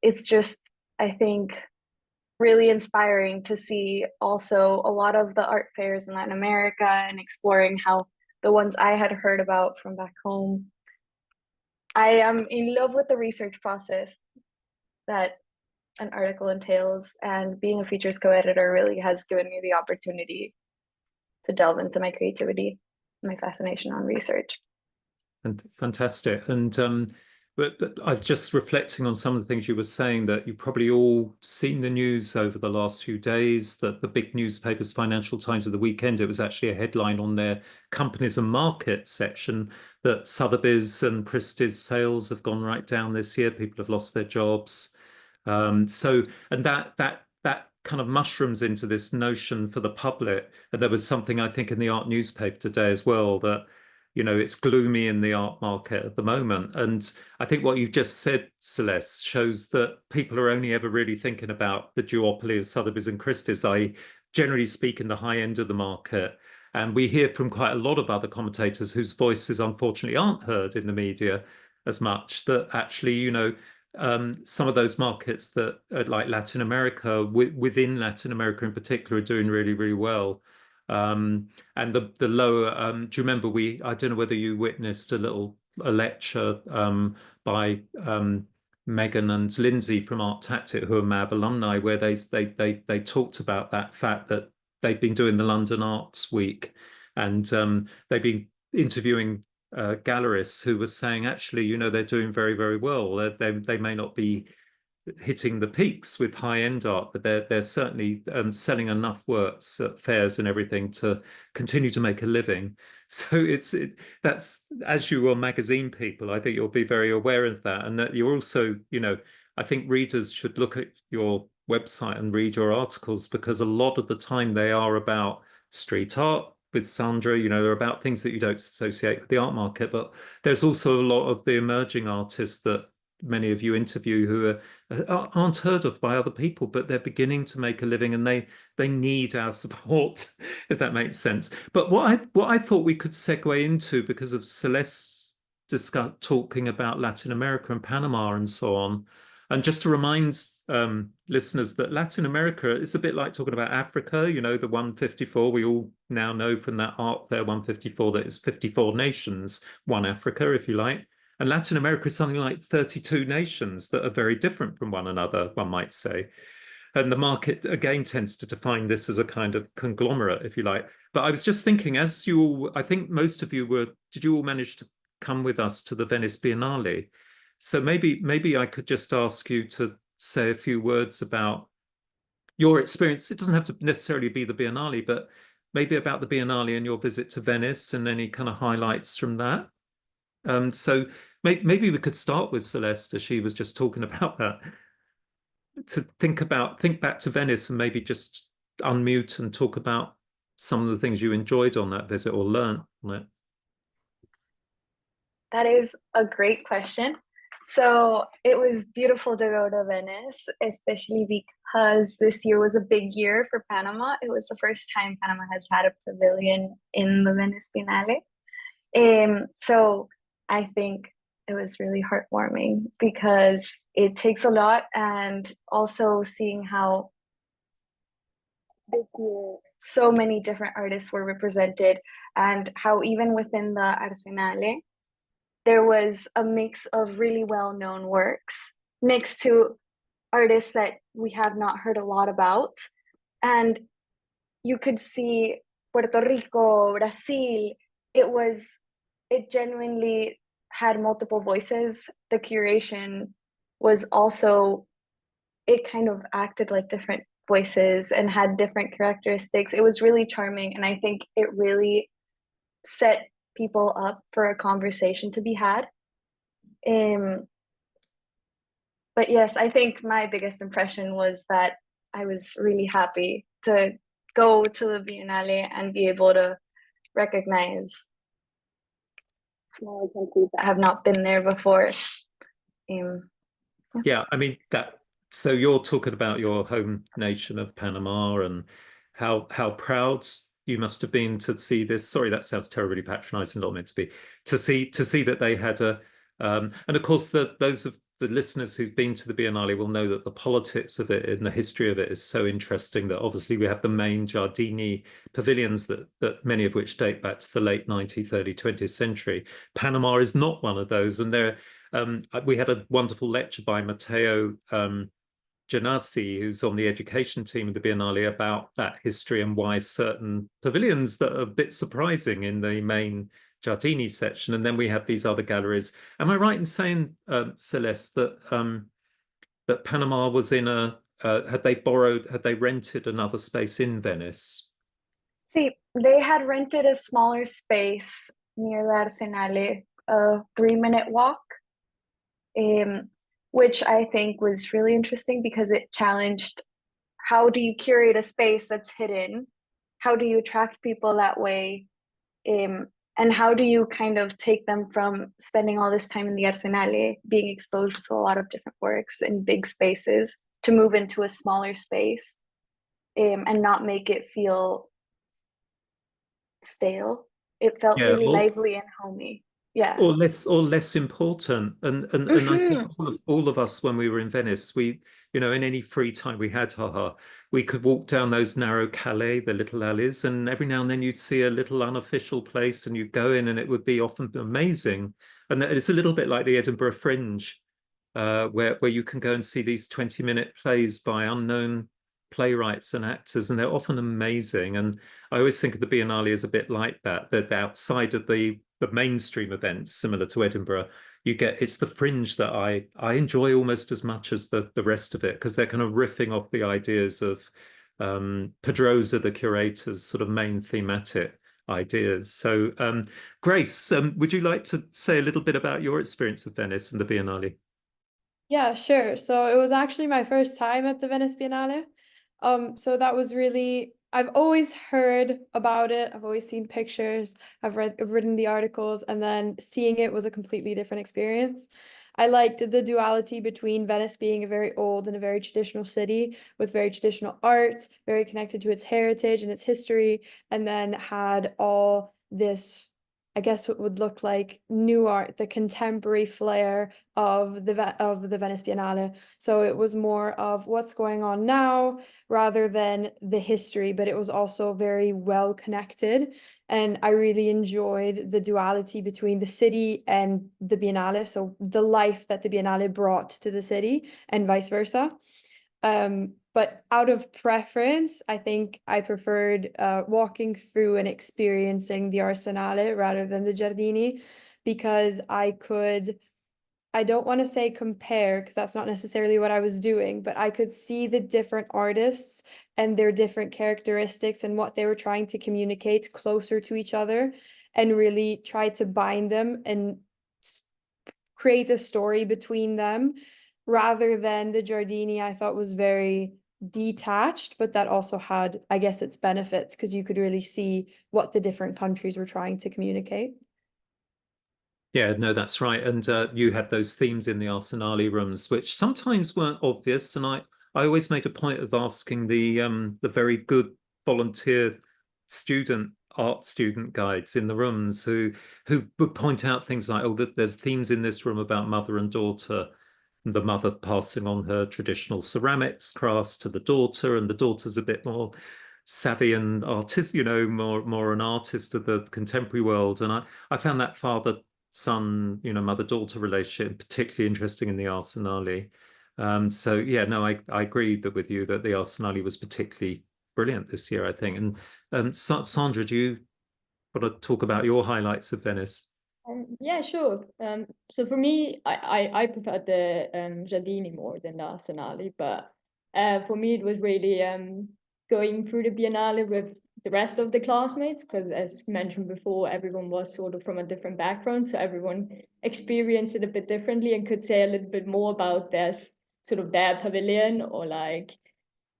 it's just, I think, really inspiring to see also a lot of the art fairs in Latin America and exploring how the ones I had heard about from back home. I am in love with the research process that an article entails, and being a features co-editor really has given me the opportunity to delve into my creativity, my fascination on research. And fantastic. And but I'm just reflecting on some of the things you were saying, that you've probably all seen the news over the last few days that the big newspapers, Financial Times of the weekend, it was actually a headline on their companies and markets section that Sotheby's and Christie's sales have gone right down this year. People have lost their jobs. And that kind of mushrooms into this notion for the public. And there was something, I think, in the art newspaper today as well, that it's gloomy in the art market at the moment. And I think what you've just said, Celeste, shows that people are only ever really thinking about the duopoly of Sotheby's and Christie's, i.e., generally speaking, the high end of the market. And we hear from quite a lot of other commentators whose voices unfortunately aren't heard in the media as much, that actually, some of those markets that are like Latin America, within Latin America in particular, are doing really, really well. And the lower, do you remember I don't know whether you witnessed a lecture by Megan and Lindsay from Art Tactic, who are MAB alumni, where they talked about that fact that they've been doing the London Arts Week, and they've been interviewing gallerists who were saying, actually, they're doing very, very well. They may not be hitting the peaks with high-end art, but they're certainly selling enough works at fairs and everything to continue to make a living. So that's, as you are magazine people, I think you'll be very aware of that, and that you're also, I think readers should look at your website and read your articles, because a lot of the time they are about street art. With Sandra, they're about things that you don't associate with the art market, but there's also a lot of the emerging artists that many of you interview who aren't heard of by other people, but they're beginning to make a living, and they need our support, if that makes sense. But what I thought we could segue into, because of Celeste talking about Latin America and Panama and so on, and just to remind listeners that Latin America is a bit like talking about Africa, you know, the 154. We all now know from that art fair 154 that it's 54 nations, one Africa, if you like. And Latin America is something like 32 nations that are very different from one another, one might say. And the market, again, tends to define this as a kind of conglomerate, if you like. But I was just thinking, as you all, I think most of you did you all manage to come with us to the Venice Biennale? So maybe I could just ask you to say a few words about your experience. It doesn't have to necessarily be the Biennale, but maybe about the Biennale and your visit to Venice and any kind of highlights from that. So maybe we could start with Celeste, as she was just talking about that, to think back to Venice and maybe just unmute and talk about some of the things you enjoyed on that visit or learned on it. That is a great question. So it was beautiful to go to Venice, especially because this year was a big year for Panama. It was the first time Panama has had a pavilion in the Venice Biennale. So I think it was really heartwarming because it takes a lot, and also seeing how this year so many different artists were represented, and how even within the Arsenale, there was a mix of really well-known works next to artists that we have not heard a lot about. And you could see Puerto Rico, Brazil. It genuinely had multiple voices. The curation was also, it kind of acted like different voices and had different characteristics. It was really charming, and I think it really set people up for a conversation to be had. But yes, I think my biggest impression was that I was really happy to go to the Biennale and be able to recognize smaller countries that have not been there before. Yeah, I mean so you're talking about your home nation of Panama and how proud you must have been to see this. Sorry, that sounds terribly patronizing, not meant to be. To see that they had and of course those of the listeners who've been to the Biennale will know that the politics of it and the history of it is so interesting, that obviously we have the main Giardini pavilions that many of which date back to the late 19th, early 20th century. Panama is not one of those, and we had a wonderful lecture by Matteo Janasi, who's on the education team of the Biennale, about that history and why certain pavilions that are a bit surprising in the main Giardini section. And then we have these other galleries. Am I right in saying, Celeste, that Panama was in had they rented another space in Venice? See, they had rented a smaller space near the Arsenale, a 3-minute walk, which I think was really interesting because it challenged, how do you curate a space that's hidden? How do you attract people that way? And how do you kind of take them from spending all this time in the Arsenale, being exposed to a lot of different works in big spaces, to move into a smaller space, and not make it feel stale? It felt really lively and homey. Yeah. Or less important. And I think all of us, when we were in Venice, we, in any free time we had, we could walk down those narrow calle, the little alleys, and every now and then you'd see a little unofficial place and you'd go in and it would be often amazing. And it's a little bit like the Edinburgh Fringe, where you can go and see these 20-minute plays by unknown playwrights and actors, and they're often amazing. And I always think of the Biennale as a bit like that outside of the mainstream events, similar to Edinburgh, it's the fringe that I enjoy almost as much as the rest of it, because they're kind of riffing off the ideas of Pedrosa, the curator's sort of main thematic ideas. So Grace, would you like to say a little bit about your experience of Venice and the Biennale? Yeah, sure. So it was actually my first time at the Venice Biennale. So that was really, I've always heard about it. I've always seen pictures. I've written the articles, and then seeing it was a completely different experience. I liked the duality between Venice being a very old and a very traditional city with very traditional art, very connected to its heritage and its history, and then had all this, I guess what would look like new art, the contemporary flair of the Venice Biennale. So it was more of what's going on now rather than the history, but it was also very well connected. And I really enjoyed the duality between the city and the Biennale. So the life that the Biennale brought to the city and vice versa. But out of preference, I think I preferred walking through and experiencing the Arsenale rather than the Giardini, because I don't want to say compare, because that's not necessarily what I was doing, but I could see the different artists and their different characteristics and what they were trying to communicate closer to each other, and really try to bind them and create a story between them, rather than the Giardini. I thought was very detached, but that also had, I guess, its benefits, because you could really see what the different countries were trying to communicate. Yeah, no, that's right. And you had those themes in the Arsenale rooms, which sometimes weren't obvious. And I always made a point of asking the very good volunteer art student guides in the rooms who would point out things like, oh, that there's themes in this room about mother and daughter, and the mother passing on her traditional ceramics crafts to the daughter, and the daughter's a bit more savvy and artist, more an artist of the contemporary world. And I found that father-son, mother-daughter relationship particularly interesting in the Arsenale. So yeah, no, I agreed with you that the Arsenale was particularly brilliant this year, I think. And Sandra, do you want to talk about your highlights of Venice? Yeah, sure. So for me, I preferred the Giardini more than the Arsenale, but for me it was really going through the Biennale with the rest of the classmates, because as mentioned before, everyone was sort of from a different background, so everyone experienced it a bit differently and could say a little bit more about their pavilion, or like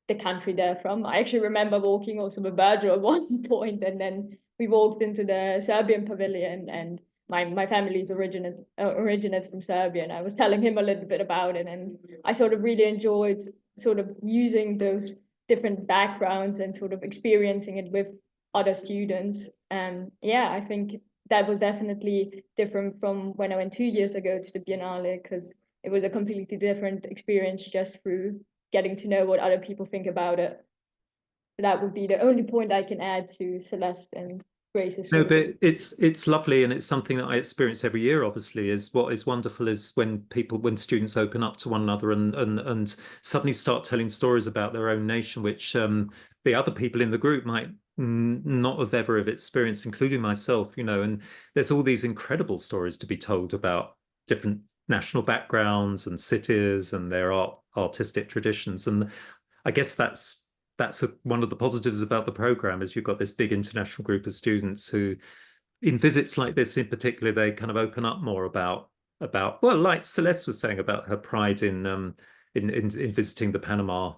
the country they're from. I actually remember walking also with Virgil at one point, and then we walked into the Serbian pavilion, and my family's originates from Serbia, and I was telling him a little bit about it, and I sort of really enjoyed sort of using those different backgrounds and sort of experiencing it with other students. And yeah, I think that was definitely different from when I went 2 years ago to the Biennale, because it was a completely different experience just through getting to know what other people think about it. That would be the only point I can add to Celeste and Grace's. No, but it's lovely, and it's something that I experience every year. Obviously, is what is wonderful is when students open up to one another and suddenly start telling stories about their own nation, which the other people in the group might not have ever have experienced, including myself. And there's all these incredible stories to be told about different national backgrounds and cities and their artistic traditions, and I guess that's one of the positives about the program is you've got this big international group of students who, in visits like this in particular, they kind of open up more about well, like Celeste was saying about her pride in visiting the Panama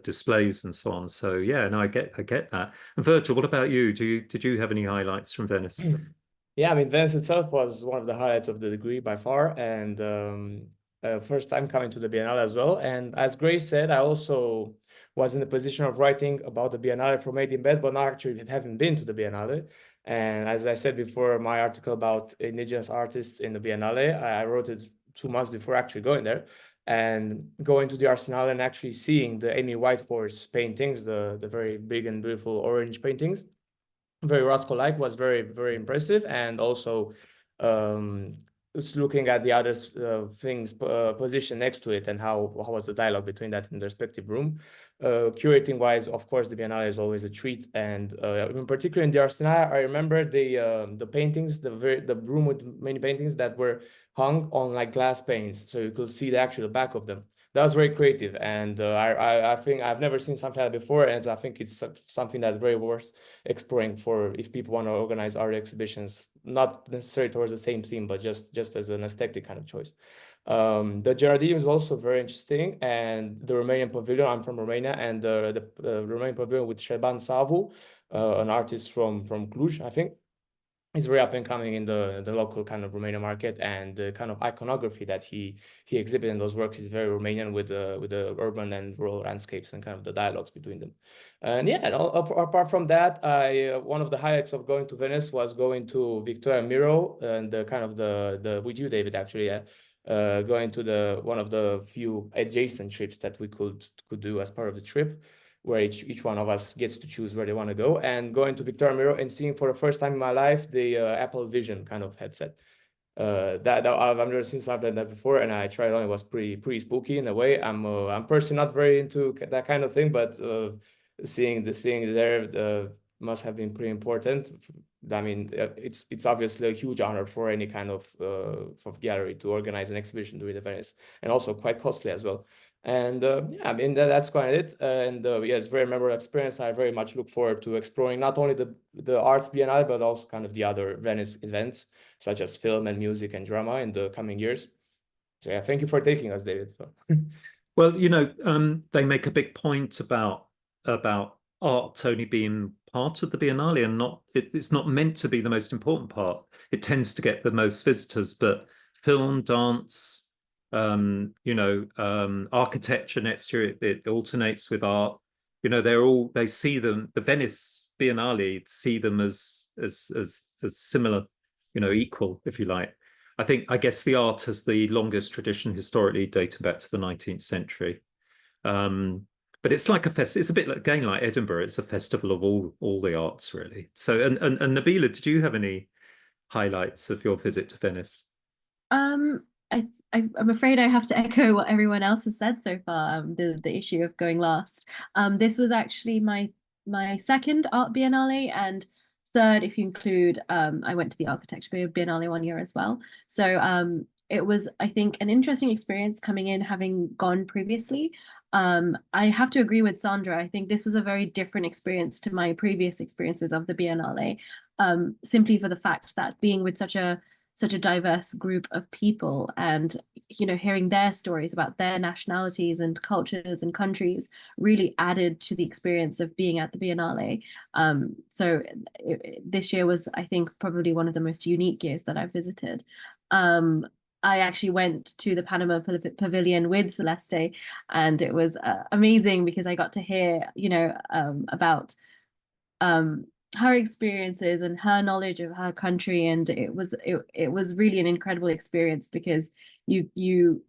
displays and so on. So yeah, no, I get that. And Virgil, what about you? Did you have any highlights from Venice? Yeah, I mean, Venice itself was one of the highlights of the degree by far, and first time coming to the Biennale as well. And as Grace said, I also was in the position of writing about the Biennale for Madeinbed, but not actually having been to the Biennale. And as I said before, my article about indigenous artists in the Biennale, I wrote it 2 months before actually going there. And going to the Arsenal and actually seeing the Amy Whitehorse paintings, the very big and beautiful orange paintings, very Roscoe-like, was very, very impressive. And also it's looking at the other things positioned next to it and how was the dialogue between that in the respective room. Curating wise, of course, the Biennale is always a treat, and in particular in the Arsenal, I remember the paintings, the room with many paintings that were hung on like glass panes, so you could see the actual back of them. That was very creative, and I think I've never seen something like that before, and I think it's something that's very worth exploring for if people want to organize art exhibitions, not necessarily towards the same theme, but just as an aesthetic kind of choice. The Giardini is also very interesting, and the Romanian pavilion. I'm from Romania, and the Romanian pavilion with Șerban Savu, an artist from Cluj, I think. he's very up and coming in the local kind of Romanian market, and the kind of iconography that he exhibited in those works is very Romanian, with the urban and rural landscapes and kind of the dialogues between them. And yeah, and apart from that, one of the highlights of going to Venice was going to Victoria Miro, and the kind of the with you, David, actually, going to one of the few adjacent trips that we could do as part of the trip, where each one of us gets to choose where they want to go, and going to Victoria Miro and seeing for the first time in my life the Apple Vision kind of headset. That I've never seen something like that before, and I tried it on. It was pretty spooky in a way. I'm personally not very into that kind of thing, but seeing there must have been pretty important. I mean, it's obviously a huge honor for any kind of gallery to organize an exhibition during the Venice, and also quite costly as well. And yeah, I mean, that's quite it. And yeah, it's a very memorable experience. I very much look forward to exploring not only the Arts Biennale, but also kind of the other Venice events, such as film and music and drama, in the coming years. So yeah, thank you for taking us, David. Well, they make a big point about art only being part of the Biennale, and it's not meant to be the most important part. It tends to get the most visitors, but film, dance, architecture next year, it alternates with art. They see them, the Venice Biennale, see them as similar, equal, if you like. I guess the art has the longest tradition historically, dating back to the 19th century. But it's like a fest. It's a bit again like Edinburgh. It's a festival of all the arts, really. So, and Nabila, did you have any highlights of your visit to Venice? I'm afraid I have to echo what everyone else has said so far. The issue of going last. This was actually my second art biennale, and third if you include I went to the architecture biennale 1 year as well. So it was, I think, an interesting experience coming in, having gone previously. I have to agree with Sandra. I think this was a very different experience to my previous experiences of the biennale, simply for the fact that being with such a diverse group of people, and hearing their stories about their nationalities and cultures and countries really added to the experience of being at the Biennale. So this year was, I think, probably one of the most unique years that I've visited. I actually went to the Panama Pavilion with Celeste, and it was amazing because I got to hear about her experiences and her knowledge of her country, and it was really an incredible experience because you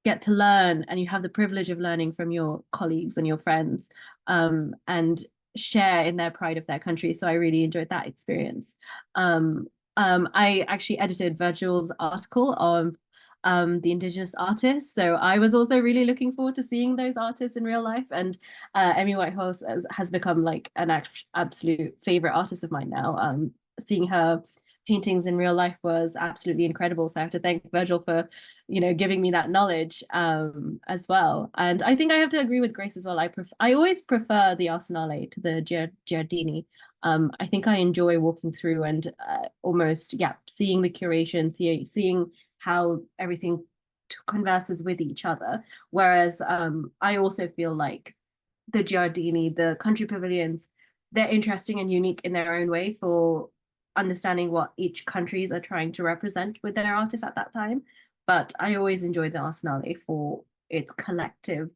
get to learn, and you have the privilege of learning from your colleagues and your friends, and share in their pride of their country. So I really enjoyed that experience. I actually edited Virgil's article on the Indigenous artists, so I was also really looking forward to seeing those artists in real life. And Amy Whitehouse has become like an absolute favorite artist of mine now. Seeing her paintings in real life was absolutely incredible. So I have to thank Virgil for giving me that knowledge as well. And I think I have to agree with Grace as well. I always prefer the Arsenale to the Giardini. I think I enjoy walking through and almost seeing the curation, seeing how everything converses with each other. Whereas I also feel like the Giardini, the country pavilions, they're interesting and unique in their own way for understanding what each countries are trying to represent with their artists at that time. But I always enjoy the Arsenale for its collective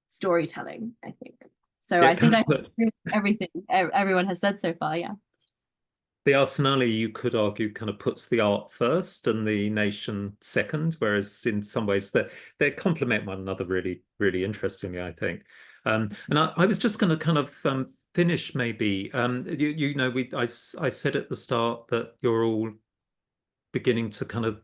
storytelling, I think. So I think I agree with everything everyone has said so far, yeah. The Arsenale, you could argue, kind of puts the art first and the nation second, whereas in some ways they complement one another really, really interestingly, I think. And I was just going to kind of finish maybe. I said at the start that you're all beginning to kind of,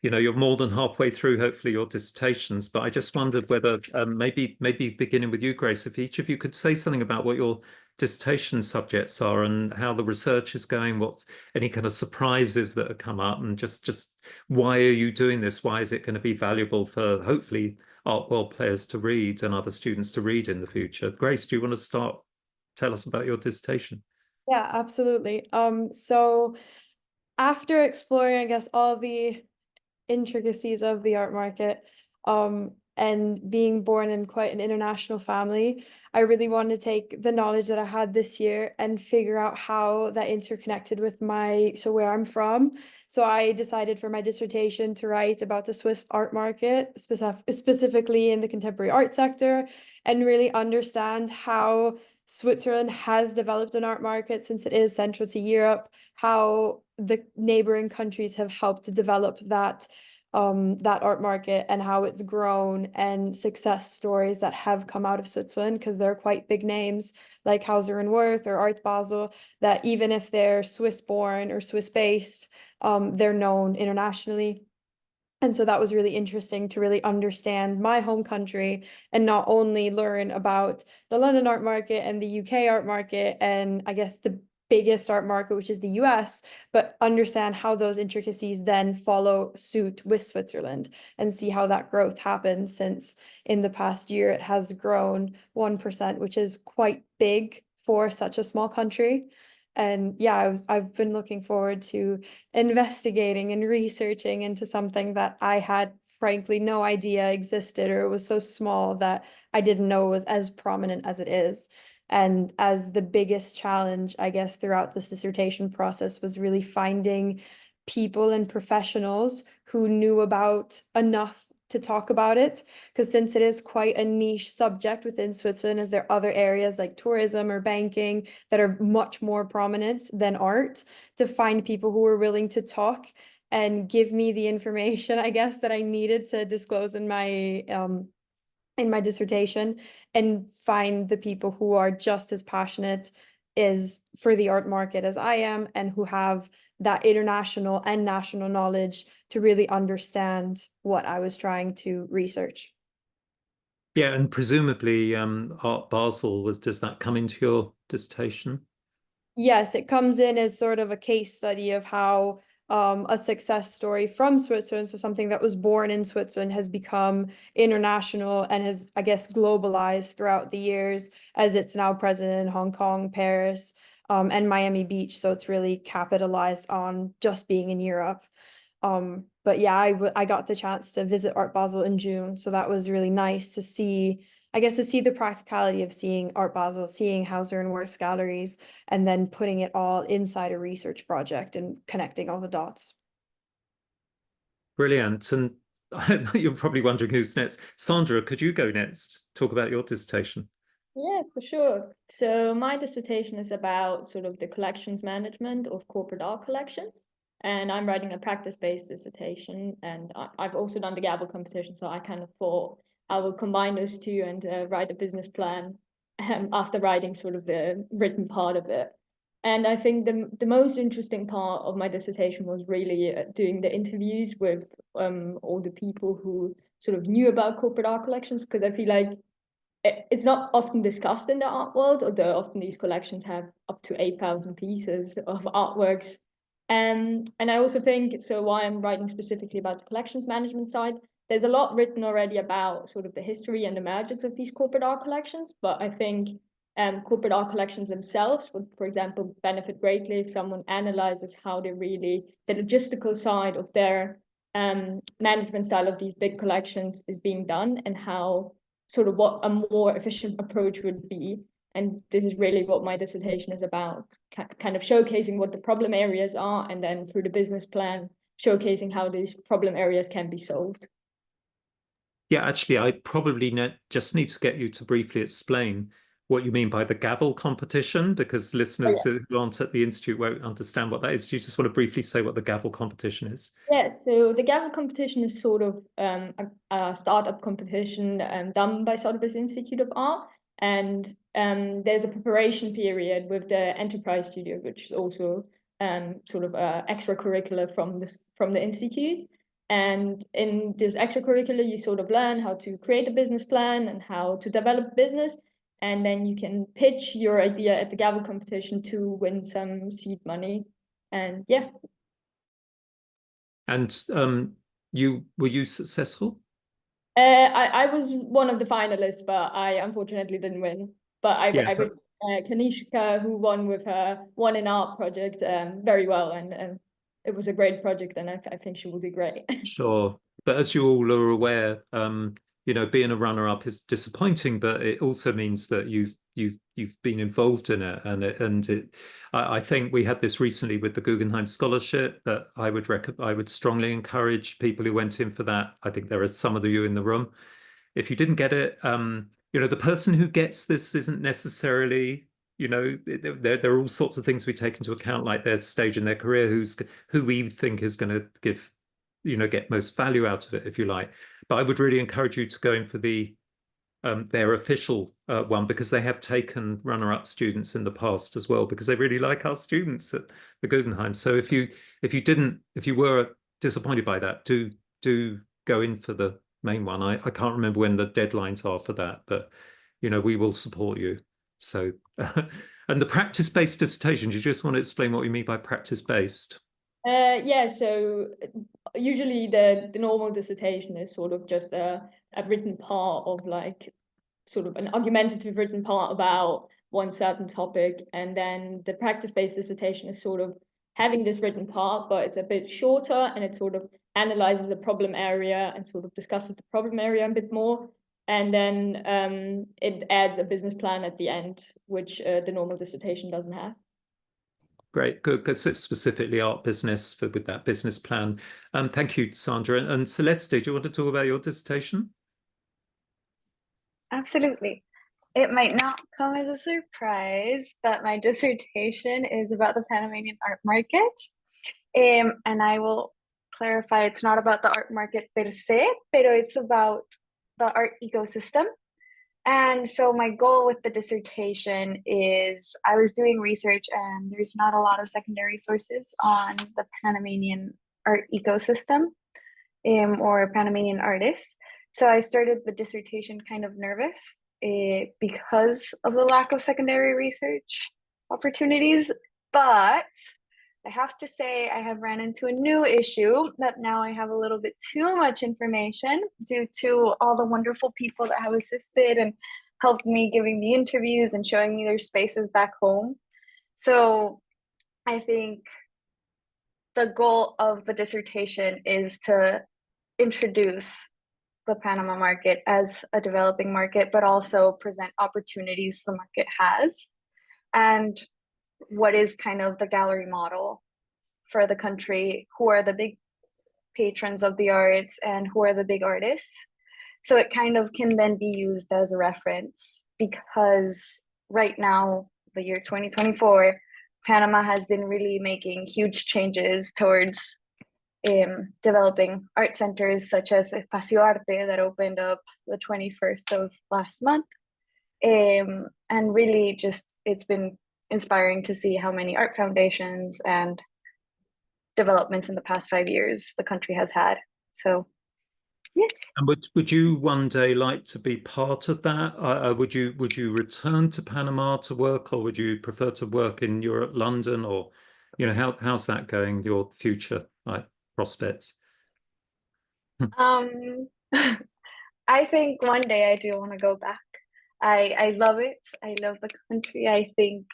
you're more than halfway through, hopefully, your dissertations. But I just wondered whether maybe beginning with you, Grace, if each of you could say something about what your dissertation subjects are and how the research is going, what's any kind of surprises that have come up, and just why are you doing this? Why is it going to be valuable for hopefully art world players to read and other students to read in the future? Grace, do you want to start? Tell us about your dissertation. Yeah, absolutely. So after exploring, I guess, all the intricacies of the art market, and being born in quite an international family, I really wanted to take the knowledge that I had this year and figure out how that interconnected with where I'm from. So I decided for my dissertation to write about the Swiss art market, specifically in the contemporary art sector, and really understand how Switzerland has developed an art market since it is central to Europe, how the neighboring countries have helped to develop that art market and how it's grown, and success stories that have come out of Switzerland, because they're quite big names like Hauser and Wirth or Art Basel, that even if they're Swiss born or Swiss based, they're known internationally. And so that was really interesting to really understand my home country and not only learn about the London art market and the UK art market and I guess the biggest art market, which is the US, but understand how those intricacies then follow suit with Switzerland and see how that growth happens, since in the past year it has grown 1%, which is quite big for such a small country. And yeah, I've been looking forward to investigating and researching into something that I had frankly no idea existed, or it was so small that I didn't know was as prominent as it is. And as the biggest challenge, I guess, throughout this dissertation process was really finding people and professionals who knew about enough to talk about it, because since it is quite a niche subject within Switzerland, as there are other areas like tourism or banking that are much more prominent than art, to find people who were willing to talk and give me the information, I guess, that I needed to disclose in my dissertation, and find the people who are just as passionate is for the art market as I am, and who have that international and national knowledge to really understand what I was trying to research. Yeah, and presumably Art Basel does that come into your dissertation? Yes, it comes in as sort of a case study of how a success story from Switzerland, so something that was born in Switzerland, has become international and has, I guess, globalized throughout the years, as it's now present in Hong Kong, Paris, and Miami Beach. So it's really capitalized on just being in Europe. But yeah, I got the chance to visit Art Basel in June, so that was really nice to see, I guess, to see the practicality of seeing Art Basel, seeing Hauser and Wirth galleries, and then putting it all inside a research project and connecting all the dots. Brilliant. And you're probably wondering who's next. Sandra, could you go next? Talk about your dissertation. Yeah, for sure. So my dissertation is about sort of the collections management of corporate art collections. And I'm writing a practice-based dissertation. And I've also done the Gavel competition. So I kind of thought I will combine those two and write a business plan after writing sort of the written part of it. And I think the most interesting part of my dissertation was really doing the interviews with all the people who sort of knew about corporate art collections, because I feel like it's not often discussed in the art world, although often these collections have up to 8,000 pieces of artworks. And I also think, so why I'm writing specifically about the collections management side, there's a lot written already about sort of the history and emergence of these corporate art collections, but I think corporate art collections themselves would, for example, benefit greatly if someone analyzes how they really, the logistical side of their management style of these big collections is being done, and how sort of what a more efficient approach would be. And this is really what my dissertation is about, kind of showcasing what the problem areas are, and then through the business plan, showcasing how these problem areas can be solved. Yeah, actually, I probably just need to get you to briefly explain what you mean by the gavel competition, because listeners who aren't at the Institute won't understand what that is. Do you just want to briefly say what the gavel competition is? Yeah, so the gavel competition is sort of a startup competition done by Sotheby's Institute of Art. And there's a preparation period with the Enterprise Studio, which is also sort of extracurricular from the Institute. And in this extracurricular, you sort of learn how to create a business plan and how to develop business. And then you can pitch your idea at the gavel competition to win some seed money. And yeah. And were you successful? I was one of the finalists, but I unfortunately didn't win. But I with Kanishka, who won with her One in Art project very well, and it was a great project, and I think she will do great. Sure. But as you all are aware, you know, being a runner-up is disappointing, but it also means that you've been involved in it, I think we had this recently with the Guggenheim Scholarship that I would strongly encourage people who went in for that. I think there are some of you in the room. If you didn't get it, you know, the person who gets this isn't necessarily, you know, there are all sorts of things we take into account, like their stage in their career, who we think is going to give, you know, get most value out of it, if you like. But I would really encourage you to go in for their official one, because they have taken runner-up students in the past as well, because they really like our students at the Guggenheim. So if you were disappointed by that, do go in for the main one. I can't remember when the deadlines are for that, but you know, we will support you. So and the practice-based dissertations, you just want to explain what you mean by practice-based? Yeah, so usually the normal dissertation is sort of just a written part of like sort of an argumentative written part about one certain topic, and then the practice-based dissertation is sort of having this written part, but it's a bit shorter, and it sort of analyzes a problem area and sort of discusses the problem area a bit more, and then it adds a business plan at the end, which the normal dissertation doesn't have. Great, good. Because it's specifically art business with that business plan. Thank you, Sandra. And Celeste, do you want to talk about your dissertation? Absolutely. It might not come as a surprise, but my dissertation is about the Panamanian art market. And I will clarify, it's not about the art market per se, but it's about the art ecosystem. And so my goal with the dissertation is I was doing research, and there's not a lot of secondary sources on the Panamanian art ecosystem or Panamanian artists. So I started the dissertation kind of nervous because of the lack of secondary research opportunities. But I have to say I have ran into a new issue that now I have a little bit too much information due to all the wonderful people that have assisted and helped me giving me interviews and showing me their spaces back home. So I think the goal of the dissertation is to introduce the Panama market as a developing market, but also present opportunities the market has, and what is kind of the gallery model for the country, who are the big patrons of the arts and who are the big artists. So it kind of can then be used as a reference, because right now, the year 2024, Panama has been really making huge changes towards developing art centers such as Espacio Arte that opened up the 21st of last month. And really just, it's been inspiring to see how many art foundations and developments in the past 5 years the country has had. So yes. And would you one day like to be part of that? Would you return to Panama to work, or would you prefer to work in Europe, London, or you know, how's that going? Your future prospects? I think one day I do want to go back. I love it. I love the country. I think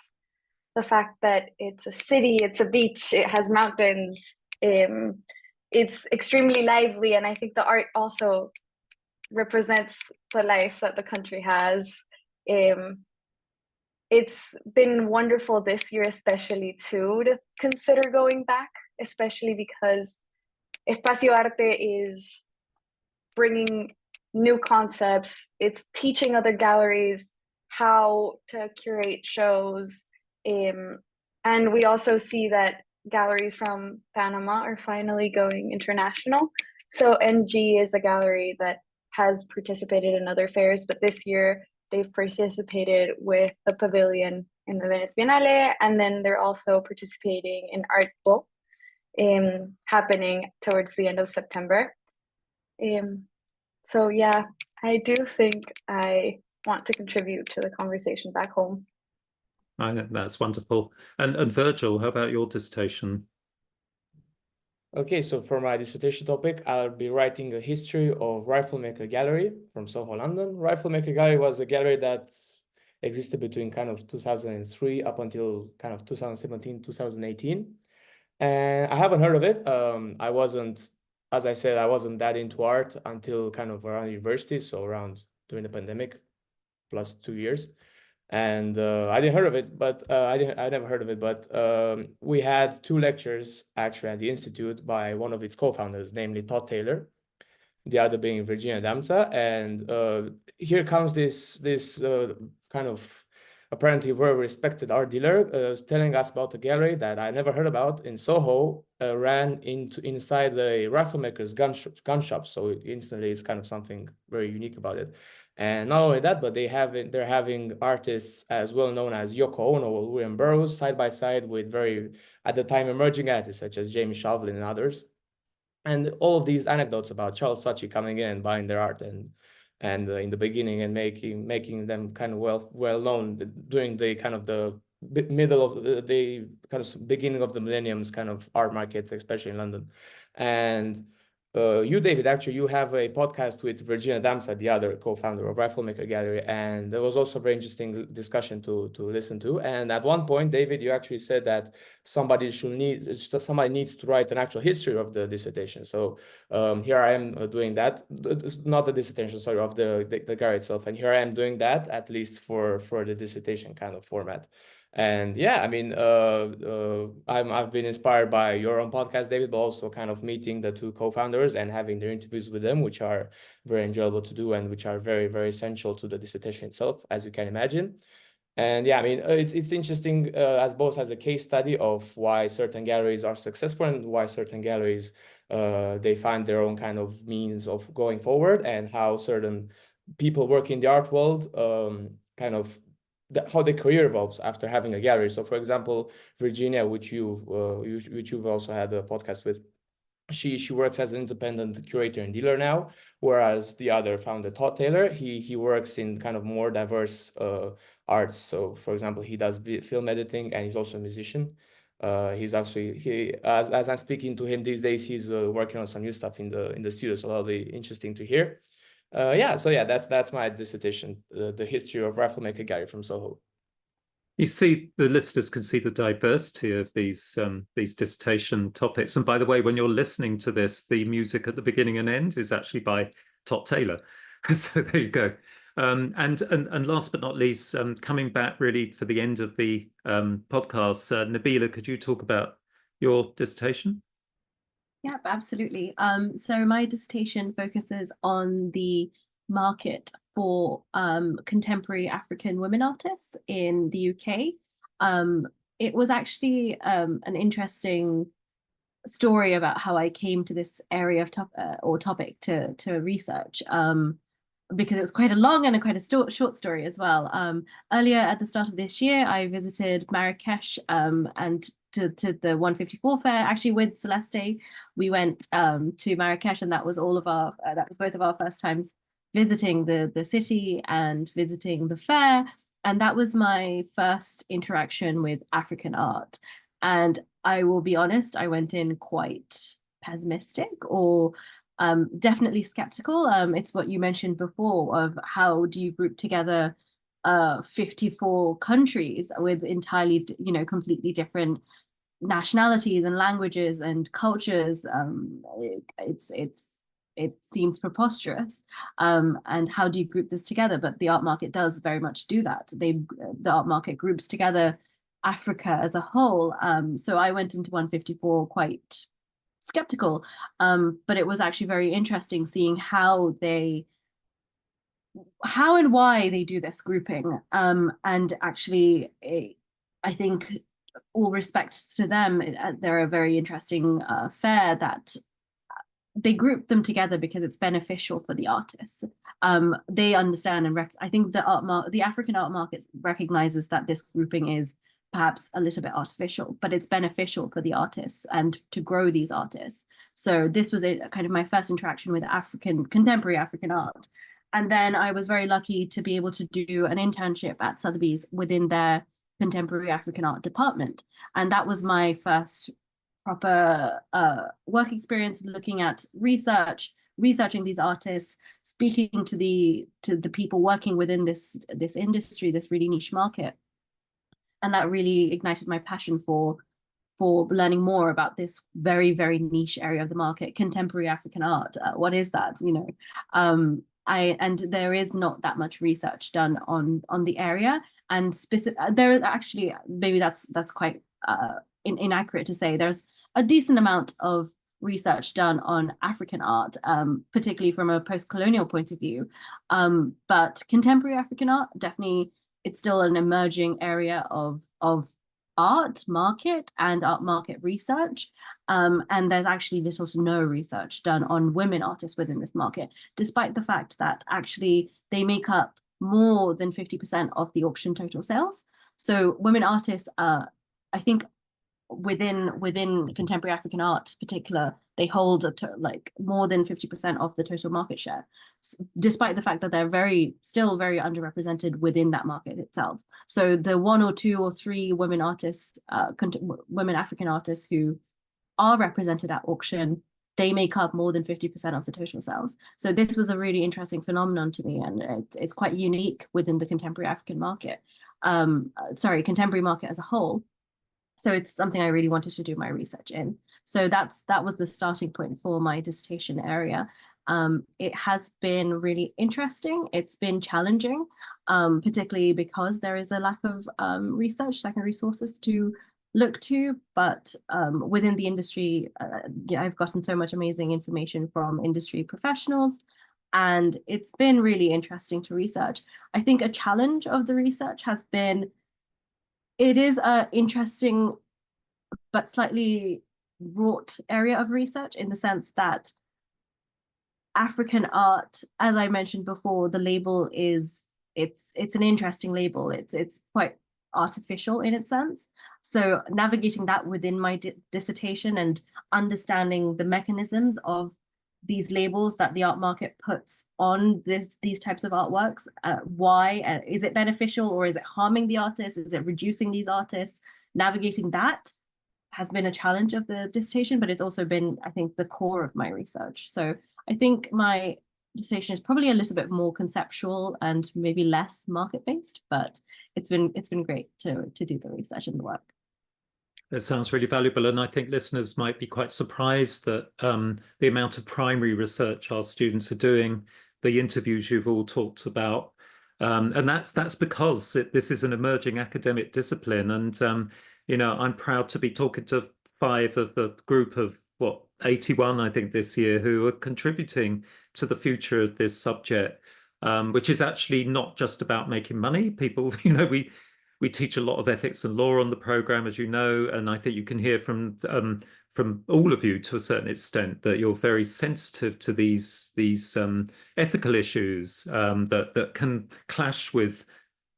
the fact that it's a city, it's a beach, it has mountains, it's extremely lively, and I think the art also represents the life that the country has. It's been wonderful this year, especially too, to consider going back, especially because Espacio Arte is bringing new concepts. It's teaching other galleries how to curate shows. And we also see that galleries from Panama are finally going international. So NG is a gallery that has participated in other fairs, but this year they've participated with the pavilion in the Venice Biennale, and then they're also participating in Art Bowl happening towards the end of September. So yeah, I do think I want to contribute to the conversation back home. That's wonderful. And Virgil, how about your dissertation? Okay, so for my dissertation topic, I'll be writing a history of Riflemaker Gallery from Soho, London. Riflemaker Gallery was a gallery that existed between kind of 2003 up until kind of 2017, 2018. And I haven't heard of it. I wasn't as I said, I wasn't that into art until kind of around university, so around during the pandemic, plus 2 years. And I didn't heard of it, but I never heard of it. But we had 2 lectures actually at the institute by one of its co-founders, namely Todd Taylor, the other being Virginia Damsa. And here comes this kind of apparently very respected art dealer telling us about a gallery that I never heard about in Soho, ran inside the rifle maker's gun shop. So instantly it's kind of something very unique about it. And not only that, but they're having artists as well known as Yoko Ono or William Burroughs side by side with very, at the time, emerging artists such as Jamie Shovlin and others. And all of these anecdotes about Charles Saatchi coming in and buying their art and in the beginning and making them kind of well known during the kind of the middle of the kind of beginning of the millennium's kind of art markets, especially in London. And you, David, actually, you have a podcast with Virginia Damsa, the other co-founder of Rifle Maker Gallery, and there was also a very interesting discussion to listen to. And at one point, David, you actually said that somebody needs to write an actual history of the dissertation. So here I am doing that, not the dissertation, sorry, of the gallery itself. And here I am doing that, at least for the dissertation kind of format. And yeah, I mean, I've been inspired by your own podcast, David, but also kind of meeting the 2 co-founders and having their interviews with them, which are very enjoyable to do and which are very, very essential to the dissertation itself, as you can imagine. And yeah, I mean, it's interesting as both as a case study of why certain galleries are successful and why certain galleries they find their own kind of means of going forward, and how certain people working in the art world kind of how their career evolves after having a gallery. So, for example, Virginia, which you've also had a podcast with, she works as an independent curator and dealer now, whereas the other founder, Todd Taylor, he works in kind of more diverse arts. So, for example, he does film editing and he's also a musician. He's actually as I'm speaking to him these days, he's working on some new stuff in the studio. So that'll be interesting to hear. So yeah, that's my dissertation, the history of Rifle Maker Gallery from Soho. You see, the listeners can see the diversity of these dissertation topics. And by the way, when you're listening to this, the music at the beginning and end is actually by Todd Taylor. So there you go. And last but not least, coming back really for the end of the podcast, Nabila, could you talk about your dissertation? Yeah, absolutely. So my dissertation focuses on the market for contemporary African women artists in the UK. It was actually an interesting story about how I came to this area of topic to research, because it was quite a long and quite a short story as well. Earlier at the start of this year, I visited Marrakesh and to the 154 fair, actually with Celeste. We went to Marrakesh, and that was both of our first times visiting the city and visiting the fair. And that was my first interaction with African art. And I will be honest, I went in quite pessimistic or definitely skeptical. It's what you mentioned before of how do you group together 54 countries with entirely, completely different nationalities and languages and cultures. It seems preposterous. And how do you group this together? But the art market does very much do that. The art market groups together Africa as a whole. So I went into 154 quite skeptical, but it was actually very interesting seeing how and why they do this grouping. And actually, I think all respect to them, they're a very interesting fair that they group them together because it's beneficial for the artists. They understand and I think the African art market recognizes that this grouping is perhaps a little bit artificial, but it's beneficial for the artists and to grow these artists. So this was a kind of my first interaction with contemporary African art. And then I was very lucky to be able to do an internship at Sotheby's within their contemporary African art department. And that was my first proper work experience, looking at researching these artists, speaking to the people working within this industry, this really niche market. And that really ignited my passion for for learning more about this very, very niche area of the market, contemporary African art. What is that? And there is not that much research done on the area, and there is actually, maybe that's quite inaccurate to say. There's a decent amount of research done on African art, particularly from a post-colonial point of view, but contemporary African art, definitely, it's still an emerging area of art market and art market research, and there's actually little to no research done on women artists within this market, despite the fact that actually they make up more than 50% of the auction total sales. So women artists, I think within contemporary African art in particular, they hold like more than 50% of the total market share, despite the fact that they're still very underrepresented within that market itself. So the 1 or 2 or 3 women artists, women African artists who are represented at auction, they make up more than 50% of the total sales. So this was a really interesting phenomenon to me, and it's quite unique within the contemporary African market, contemporary market as a whole. So it's something I really wanted to do my research in. So that was the starting point for my dissertation area. It has been really interesting. It's been challenging, particularly because there is a lack of research, secondary sources to look to. But within the industry, I've gotten so much amazing information from industry professionals, and it's been really interesting to research. I think a challenge of the research has been, it is an interesting but slightly wrought area of research, in the sense that African art, as I mentioned before, the label is, it's an interesting label. It's quite artificial in its sense. So navigating that within my dissertation and understanding the mechanisms of these labels that the art market puts on these types of artworks, why is it beneficial, or is it harming the artist? Is it reducing these artists? Navigating that has been a challenge of the dissertation, but it's also been, I think, the core of my research. So I think my dissertation is probably a little bit more conceptual and maybe less market-based, but it's been great to do the research and the work. That sounds really valuable, and I think listeners might be quite surprised that the amount of primary research our students are doing, the interviews you've all talked about, and that's because this is an emerging academic discipline, and I'm proud to be talking to 5 of the group of 81, I think, this year, who are contributing to the future of this subject, which is actually not just about making money. People, we teach a lot of ethics and law on the program, as you know, and I think you can hear from all of you to a certain extent that you're very sensitive to these ethical issues that can clash with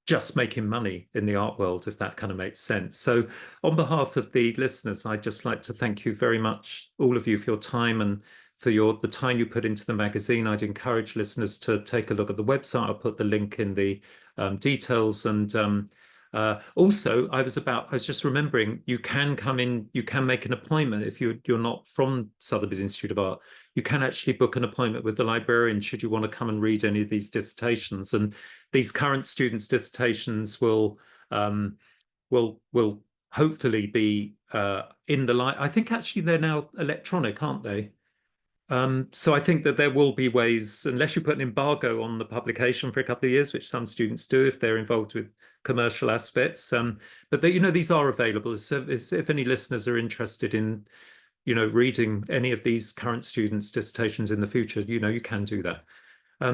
just making money in the art world, if that kind of makes sense. So on behalf of the listeners, I'd just like to thank you very much, all of you, for your time and for the time you put into the magazine. I'd encourage listeners to take a look at the website. I'll put the link in the details. And also, I was just remembering, you can come in, you can make an appointment if you're not from Sotheby's Institute of Art. You can actually book an appointment with the librarian should you want to come and read any of these dissertations. And these current students' dissertations will hopefully be in the light. I think actually they're now electronic, aren't they? So I think that there will be ways, unless you put an embargo on the publication for a couple of years, which some students do if they're involved with commercial aspects. But these are available. So if any listeners are interested in, reading any of these current students' dissertations in the future, you can do that.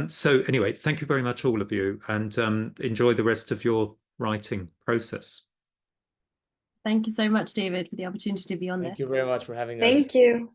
So anyway, thank you very much, all of you, and enjoy the rest of your writing process. Thank you so much, David, for the opportunity to be on this. Thank you very much for having us. Thank you.